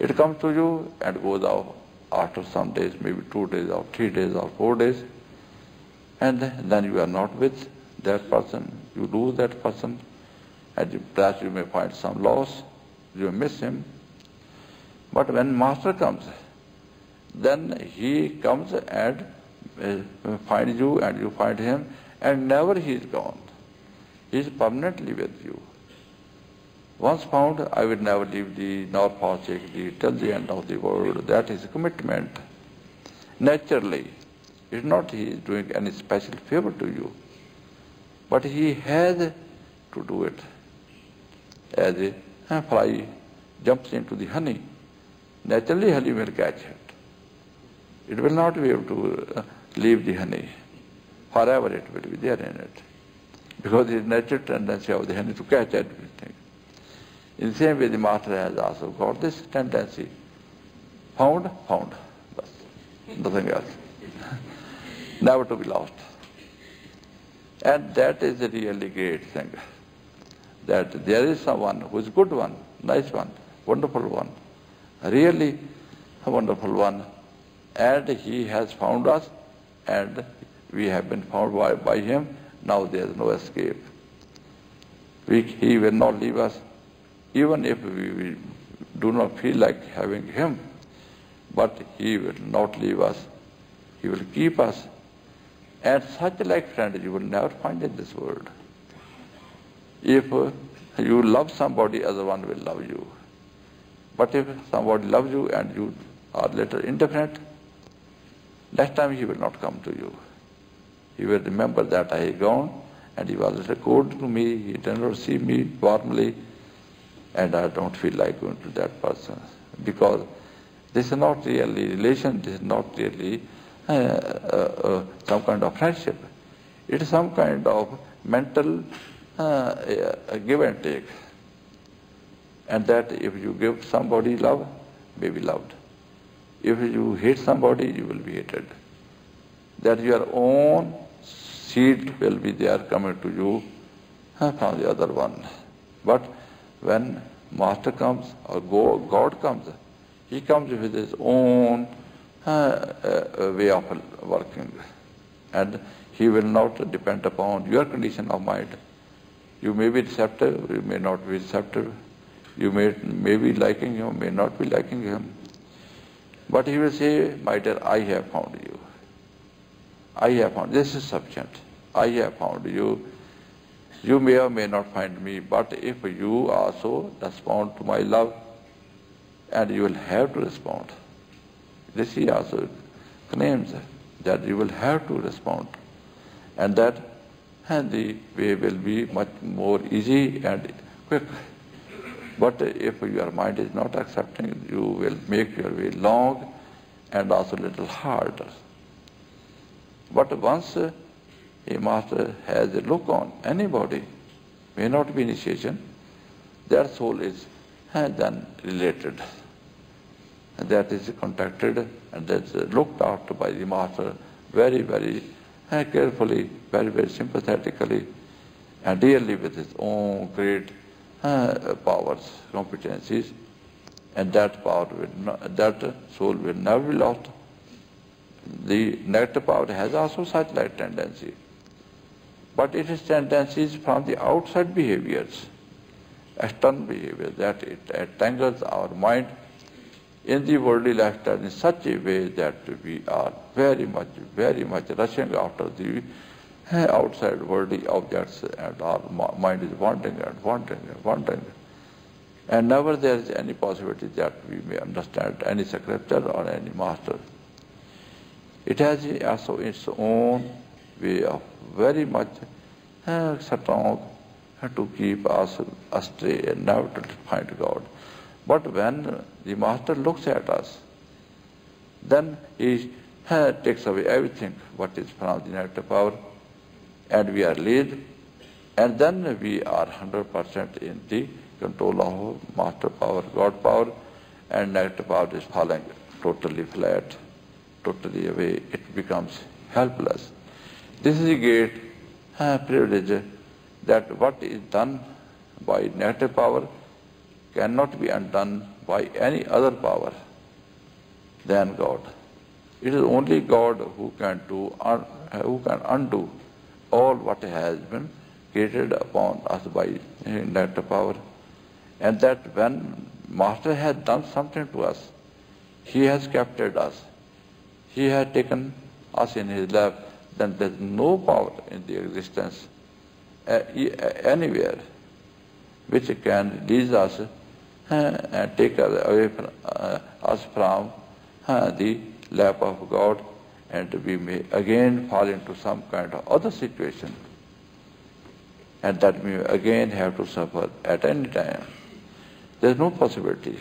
S1: It comes to you and goes out after some days, maybe 2 days or 3 days or 4 days. And then you are not with that person, you lose that person, and perhaps you may find some loss, you may miss him. But when Master comes, then he comes and finds you and you find him, and never he is gone. He is permanently with you. Once found, I will never leave thee nor forsake thee till the end of the world. That is commitment. Naturally. It's not he is doing any special favor to you, but he has to do it. As a fly jumps into the honey, naturally honey will catch it. It will not be able to leave the honey. Forever it will be there in it. Because it is natural tendency of the honey to catch everything. In the same way, the Master has also got this tendency. Found. Bas. Nothing else. Never to be lost. And that is a really great thing. That there is someone who is good one, nice one, wonderful one, really a wonderful one, and he has found us, and we have been found by him. Now there is no escape. He will not leave us, even if we do not feel like having him, but he will not leave us. He will keep us. And such like friend you will never find in this world. If you love somebody, other one will love you. But if somebody loves you and you are a little indifferent, next time he will not come to you. He will remember that I had gone and he was a little cold to me, he did not see me warmly, and I don't feel like going to that person. Because this is not really relation, this is not really some kind of friendship. It is some kind of mental give and take. And that if you give somebody love, may be loved. If you hate somebody, you will be hated. That your own seed will be there coming to you from the other one. But when Master comes or God comes, he comes with his own way of working, and he will not depend upon your condition of mind. You may be receptive, you may not be receptive, you may be liking him, may not be liking him, but he will say, my dear, I have found you. I have found, this is sufficient. I have found you. You may or may not find me, but if you also respond to my love, and you will have to respond. This he also claims, that you will have to respond. And that the way will be much more easy and quick. But if your mind is not accepting, you will make your way long and also a little harder. But once a master has a look on anybody, may not be initiation, their soul is then related. And that is contacted and that's looked after by the master very, very carefully, very, very sympathetically, and dearly with his own great powers, competencies, and that power that soul will never be lost. The negative power has also such like tendency, but it is tendencies from the outside behaviors, external behavior, that it entangles our mind in the worldly lifestyle in such a way that we are very much rushing after the outside worldly objects, and our mind is wandering and wandering and wandering. And never there is any possibility that we may understand any scripture or any master. It has also its own way of very much strong to keep us astray and never to find God. But when the master looks at us, then he takes away everything what is from the negative power, and we are lead, and then we are 100% in the control of master power, God power, and negative power is falling totally flat, totally away. It becomes helpless. This is a great privilege, that what is done by negative power cannot be undone by any other power than God. It is only God who can undo all what has been created upon us by negative power. And that when Master has done something to us, he has captured us, he has taken us in his lap, then there is no power in the existence anywhere which can release us and take away from, us from the lap of God, and we may again fall into some kind of other situation, and that we again have to suffer at any time. There is no possibility.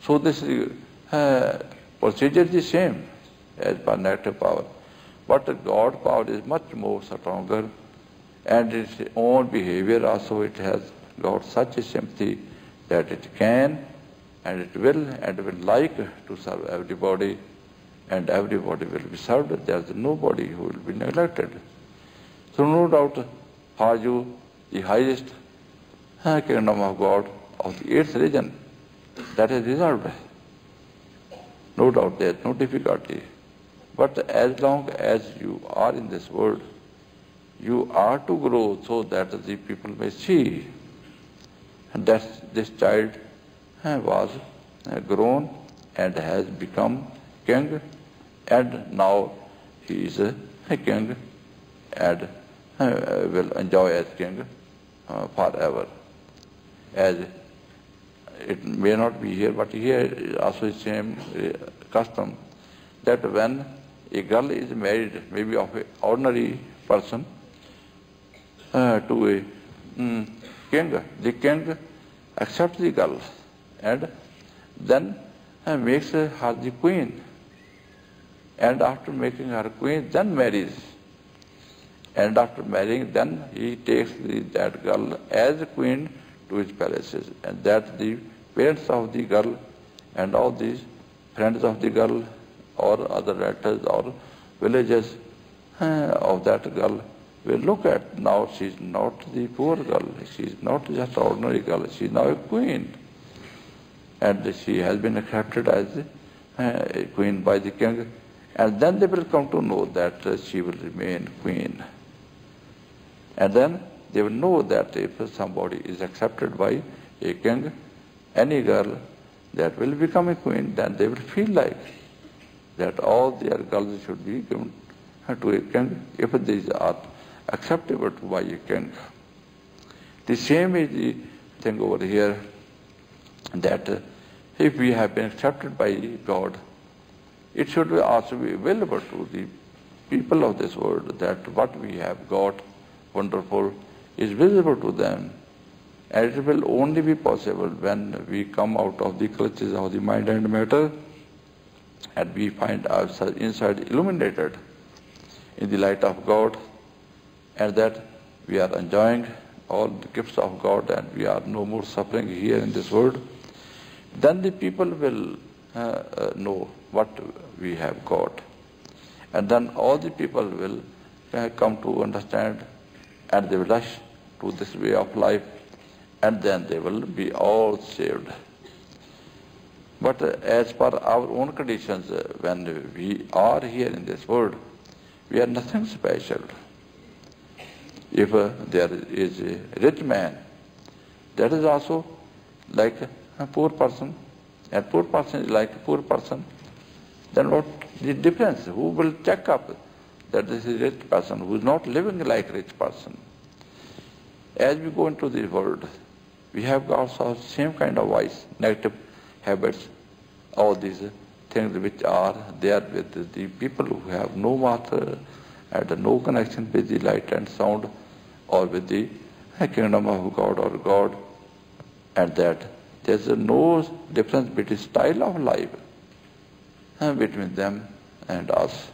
S1: So this procedure is the same as per negative power, but God power is much more stronger, and its own behavior also it has got such a sympathy that it can and it will like to serve everybody, and everybody will be served. There is nobody who will be neglected. So no doubt for you the highest kingdom of God of the 8th region, that is reserved. No doubt there is no difficulty. But as long as you are in this world, you are to grow so that the people may see that this child was grown and has become king, and now he is a king and will enjoy as king forever. As it may not be here, but here is also the same custom, that when a girl is married, maybe of an ordinary person, to a king, the king accepts the girl and then makes her the queen, and after making her queen, then marries. And after marrying, then he takes that girl as a queen to his palaces, and that the parents of the girl and all these friends of the girl or other relatives or villagers of that girl will look at. Now she is not the poor girl, she is not just an ordinary girl, she is now a queen, and she has been accepted as a queen by the king, and then they will come to know that she will remain queen. And then they will know that if somebody is accepted by a king, any girl that will become a queen, then they will feel like that all their girls should be given to a king if these are acceptable by a king. The same is the thing over here, that if we have been accepted by God, it should also be available to the people of this world that what we have got wonderful is visible to them. And it will only be possible when we come out of the clutches of the mind and matter and we find ourselves inside illuminated in the light of God, and that we are enjoying all the gifts of God and we are no more suffering here in this world. Then the people will know what we have got. And then all the people will come to understand and they will rush to this way of life, and then they will be all saved. But as per our own conditions, when we are here in this world, we are nothing special. If there is a rich man, that is also like a poor person, and poor person is like a poor person, then what the difference? Who will check up that this is a rich person who is not living like a rich person? As we go into the world, we have also same kind of vice, negative habits, all these things which are there with the people who have no master and no connection with the light and sound or with the kingdom of God or God, and that there is no difference between style of life between them and us.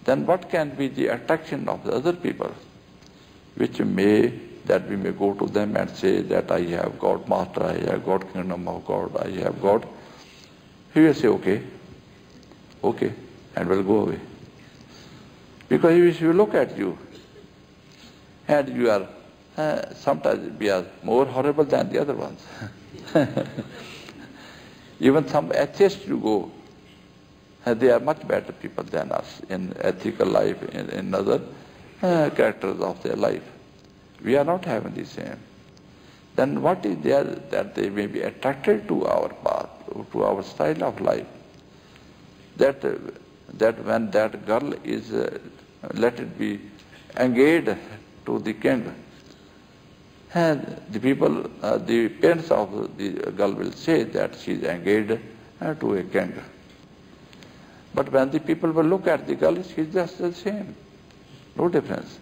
S1: Then what can be the attraction of the other people, which may that we may go to them and say that I have got master, I have got kingdom of God, I have got. He will say, okay, and will go away. Because if you look at you, and you are, sometimes we are more horrible than the other ones. Even some atheists you go, they are much better people than us in ethical life, in other characters of their life. We are not having the same. Then what is there that they may be attracted to our path, to our style of life? That when that girl is, let it be, engaged to the king, and the people, the parents of the girl will say that she is engaged to a king. But when the people will look at the girl, she is just the same, no difference.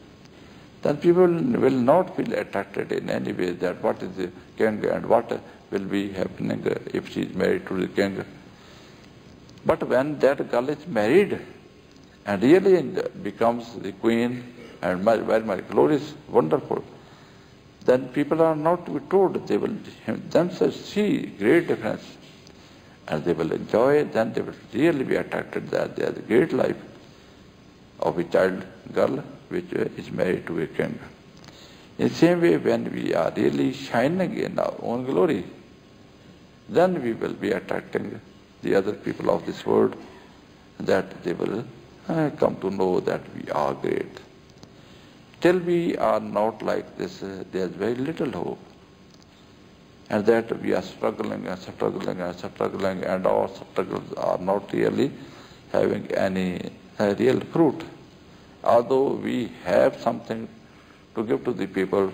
S1: Then people will not feel attracted in any way that what is the king and what will be happening if she is married to the king. But when that girl is married and really becomes the queen and very much glorious, wonderful, then people are not to be told, they will themselves see great difference and they will enjoy it, then they will really be attracted that there is a great life of a child girl which is married to a king. In the same way, when we are really shining in our own glory, then we will be attracting the other people of this world, that they will come to know that we are great. Till we are not like this, there is very little hope. And that we are struggling and struggling and struggling, and our struggles are not really having any real fruit. Although we have something to give to the people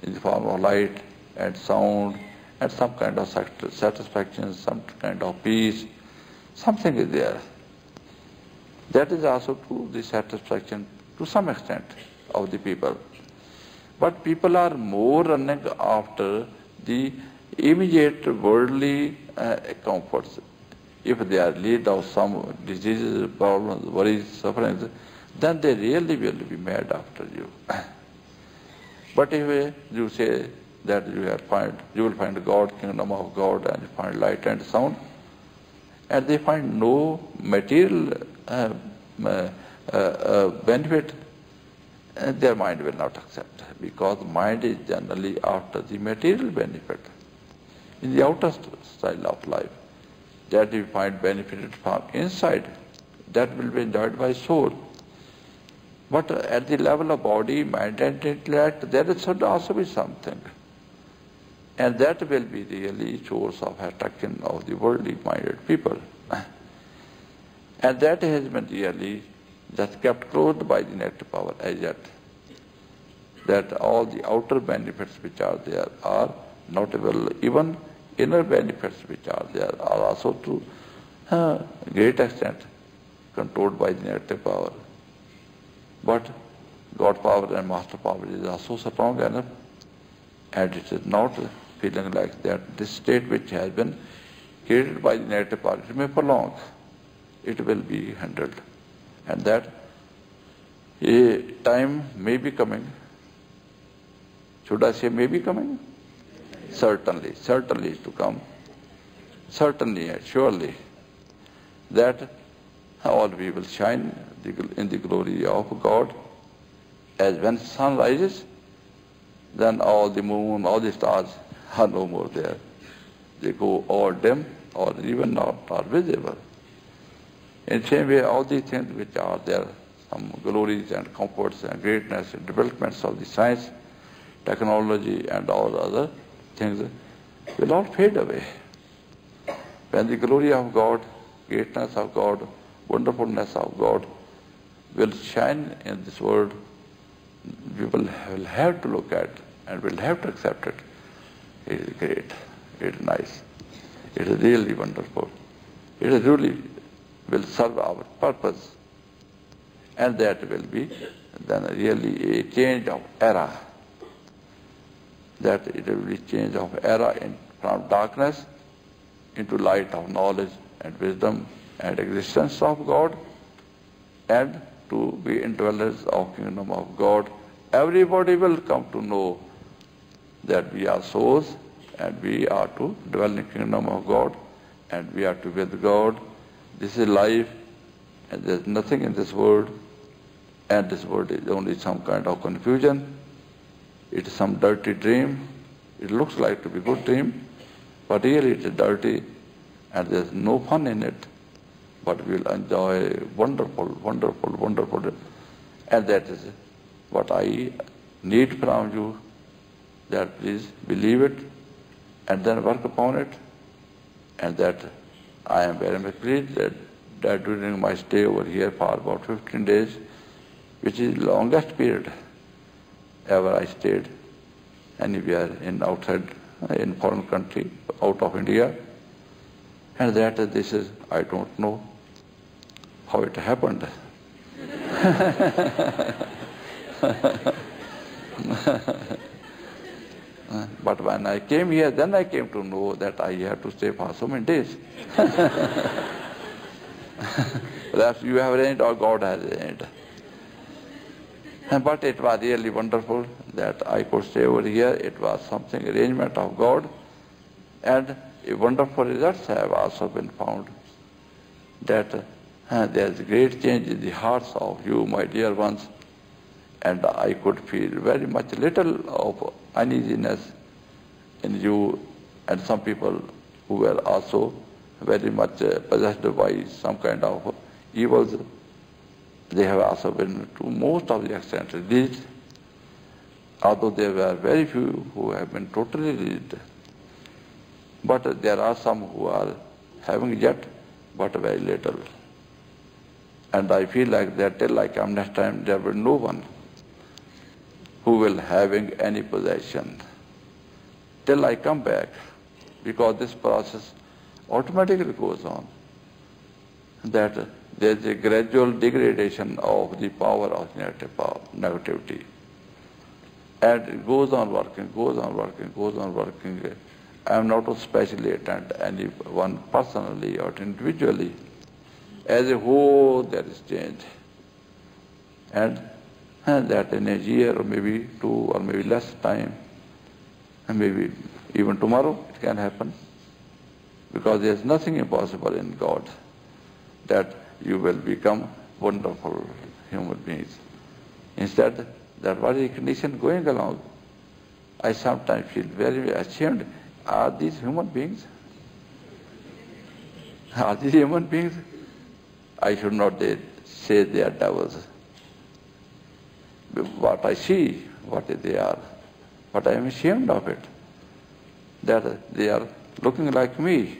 S1: in the form of light and sound and some kind of satisfaction, some kind of peace, something is there. That is also to the satisfaction to some extent of the people. But people are more running after the immediate worldly comforts. If they are lead of some diseases, problems, worries, sufferings, then they really will be mad after you. But if you say that you will find God, kingdom of God, and you find light and sound, and they find no material benefit, their mind will not accept, because mind is generally after the material benefit. In the outer style of life, that you find benefited from inside, that will be enjoyed by soul. But at the level of body, mind and intellect, there should also be something. And that will be really source of attraction of the worldly minded people. And that has been really just kept closed by the negative power as yet. That all the outer benefits which are there are not available. Even inner benefits which are there are also to a great extent controlled by the negative power. But God power and master power is also strong enough, and it is not feeling like that this state which has been created by the negative power, it may prolong, it will be handled. And that a time may be coming. Should I say may be coming? Certainly to come. Certainly and surely that all we will shine in the glory of God. As when sun rises, then all the moon, all the stars are no more there. They go all dim or even not are visible. In the same way, all these things which are there, some glories and comforts and greatness and developments of the science, technology and all other things will all fade away. When the glory of God, greatness of God, wonderfulness of God will shine in this world, people will have to look at and will have to accept it. It is great, it is nice, it is really wonderful. It is really will serve our purpose, and that will be then really a change of era. That it will be change of era from darkness into light of knowledge and wisdom and existence of God, and to be indwellers of kingdom of God. Everybody will come to know that we are souls and we are to dwell in kingdom of God and we are to be with God. This is life, and there is nothing in this world, and this world is only some kind of confusion. It is some dirty dream. It looks like to be a good dream, but really it is dirty and there is no fun in it. But we will enjoy wonderful, wonderful, wonderful. And that is what I need from you, that please believe it and then work upon it. And that I am very much pleased that during my stay over here for about 15 days, which is the longest period ever I stayed anywhere in outside, in foreign country, out of India. And that this is, I don't know how it happened. But when I came here, then I came to know that I have to stay for so many days. Perhaps you have arranged or God has arranged. But it was really wonderful that I could stay over here. It was something arrangement of God, and wonderful results have also been found. That there is great change in the hearts of you, my dear ones, and I could feel very much little of uneasiness in you, and some people who were also very much possessed by some kind of evils. They have also been to most of the extent released, although there were very few who have been totally released. But there are some who are having yet but very little. And I feel like that till I come next time, there will be no one who will having any possession till I come back, because this process automatically goes on. That there is a gradual degradation of the power of negativity. And it goes on working, goes on working, goes on working. I am not to specially attend anyone personally or individually. As a whole, there is change. And that in a year or maybe 2 or maybe less time, and maybe even tomorrow it can happen. Because there is nothing impossible in God, that you will become wonderful human beings. Instead, that was the condition going along. I sometimes feel very ashamed. Are these human beings? Are these human beings? I should not say they are devils. What I see, what they are. But I am ashamed of it, that they are looking like me.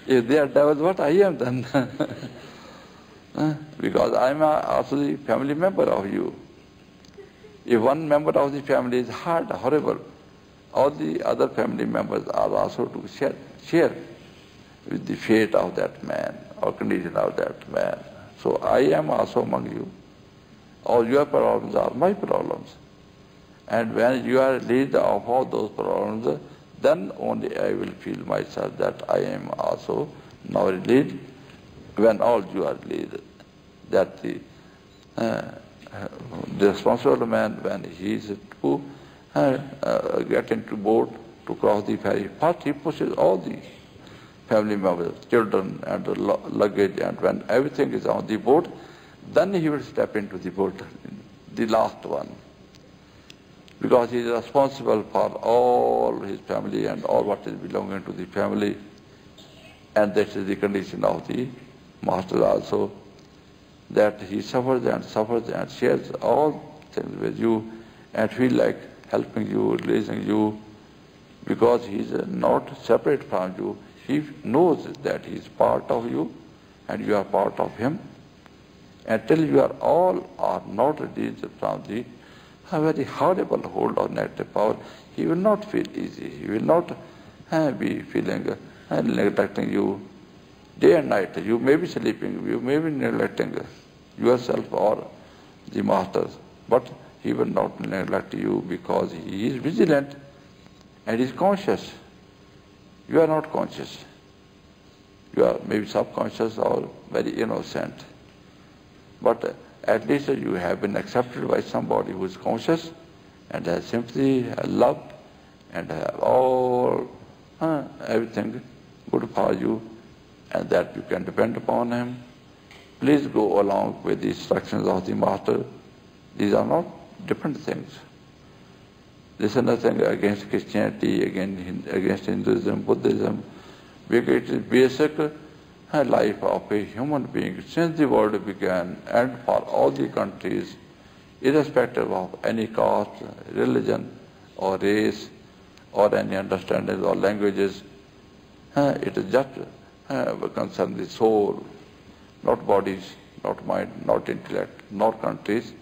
S1: If they are devils, what I am then? Because I am also the family member of you. If one member of the family is hard, horrible, all the other family members are also to share with the fate of that man or condition of that man. So I am also among you. All your problems are my problems. And when you are released of all those problems, then only I will feel myself that I am also now released. When all you are released, that the responsible man, when he is to get into boat to cross the ferry, first he pushes all the family members, children and the luggage, and when everything is on the boat, then he will step into the boat, the last one. Because he is responsible for all his family and all what is belonging to the family. And that is the condition of the master also, that he suffers and shares all things with you and feel like helping you, releasing you, because he is not separate from you. He knows that he is part of you and you are part of him. Until you are all are not released from the very horrible hold of negative power, he will not feel easy. He will not be feeling neglecting you day and night. You may be sleeping, you may be neglecting yourself or the master, but he will not neglect you because he is vigilant and is conscious. You are not conscious. You are maybe subconscious or very innocent. But at least you have been accepted by somebody who is conscious and has sympathy, has love, and have all everything good for you, and that you can depend upon him. Please go along with the instructions of the master. These are not different things. This is nothing against Christianity, against Hinduism, Buddhism, because it is basic life of a human being since the world began, and for all the countries, irrespective of any caste, religion, or race, or any understanding or languages. It is just concern the soul, not bodies, not mind, not intellect, not countries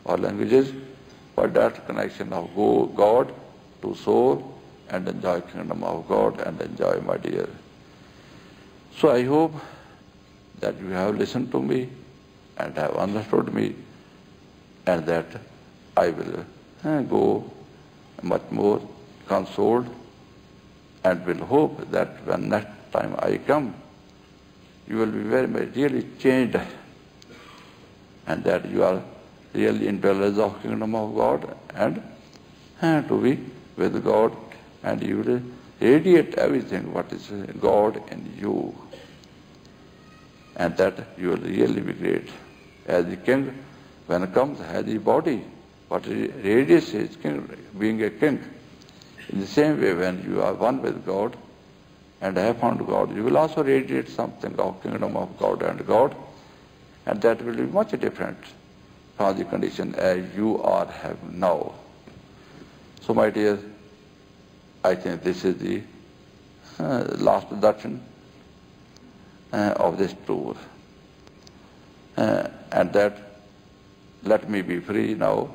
S1: or languages, but that connection of God to soul and enjoy kingdom of God and enjoy, my dear. So I hope that you have listened to me and have understood me, and that I will go much more consoled, and will hope that when next time I come, you will be very, very really changed, and that you are really indwellers of kingdom of God and to be with God, and you will radiate everything what is God in you, and that you will really be great. As the king, when comes, has the body, but radiates his king, being a king. In the same way, when you are one with God and have found God, you will also radiate something of kingdom of God, and that will be much different from the condition as you are have now. So, my dear, I think this is the last darshan of this tour, and that let me be free now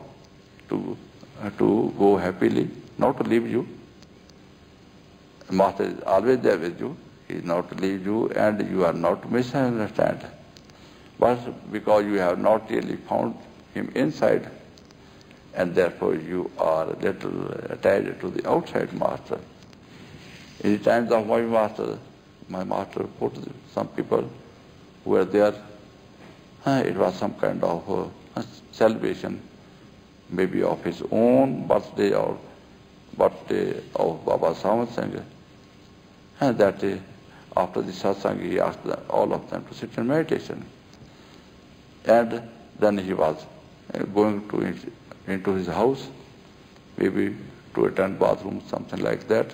S1: to go happily, not to leave you. The Master is always there with you. He is not to leave you, and you are not to misunderstand. But because you have not really found him inside, and therefore you are a little attached to the outside master. In the times of my master put some people who were there. It was some kind of celebration, maybe of his own birthday or birthday of Baba Sant Singh. And that day, after the satsang, he asked all of them to sit in meditation. And then he was going into his house, maybe to attend bathroom, something like that.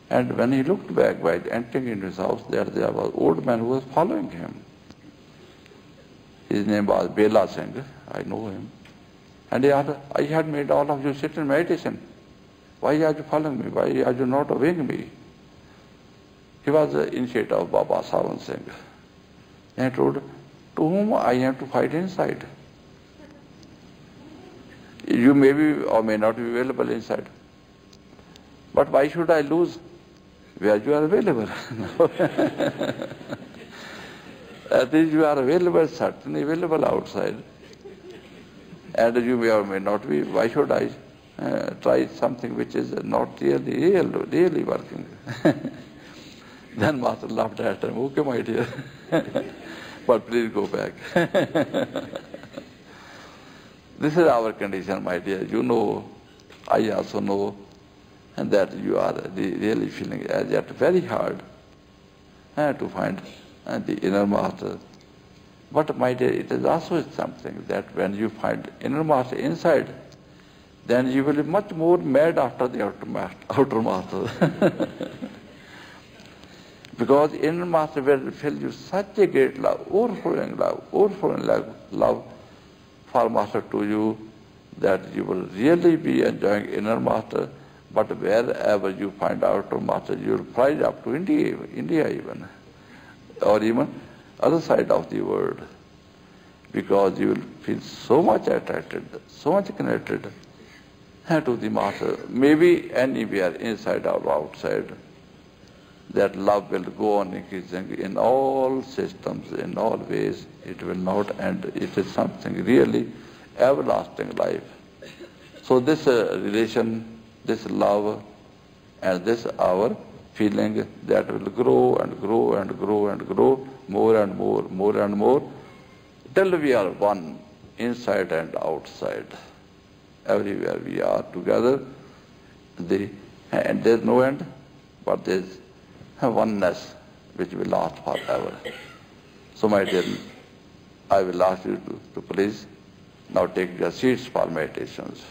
S1: And when he looked back while entering into his house, there was an old man who was following him. His name was Bela Singh, I know him. And he asked, I had made all of you sit in meditation. Why are you following me? Why are you not obeying me? He was the initiator of Baba Sant Singh. And he told, to whom I am to fight inside? You may be or may not be available inside. But why should I lose where you are available? That is, you are available, certainly available outside. And you may or may not be. Why should I try something which is not really working? Then Master laughed at him. Okay, my dear. But please go back. This is our condition, my dear. You know, I also know, and that you are really feeling as yet very hard to find the inner master. But my dear, it is also something that when you find inner master inside, then you will be much more mad after the outer master. Because inner master will fill you such a great love, overflowing love for master to you, that you will really be enjoying inner master. But wherever you find outer master, you will fly up to India even, or even other side of the world, because you will feel so much attracted, so much connected to the master, maybe anywhere, inside or outside. That love will go on increasing in all systems, in all ways. It will not end. It is something really everlasting life. So this relation, this love, and this our feeling, that will grow and grow and grow and grow, more and more, more and more, till we are one, inside and outside. Everywhere we are together, and there's no end, but there's oneness which will last forever. So my dear, I will ask you to please now take your seats for meditations.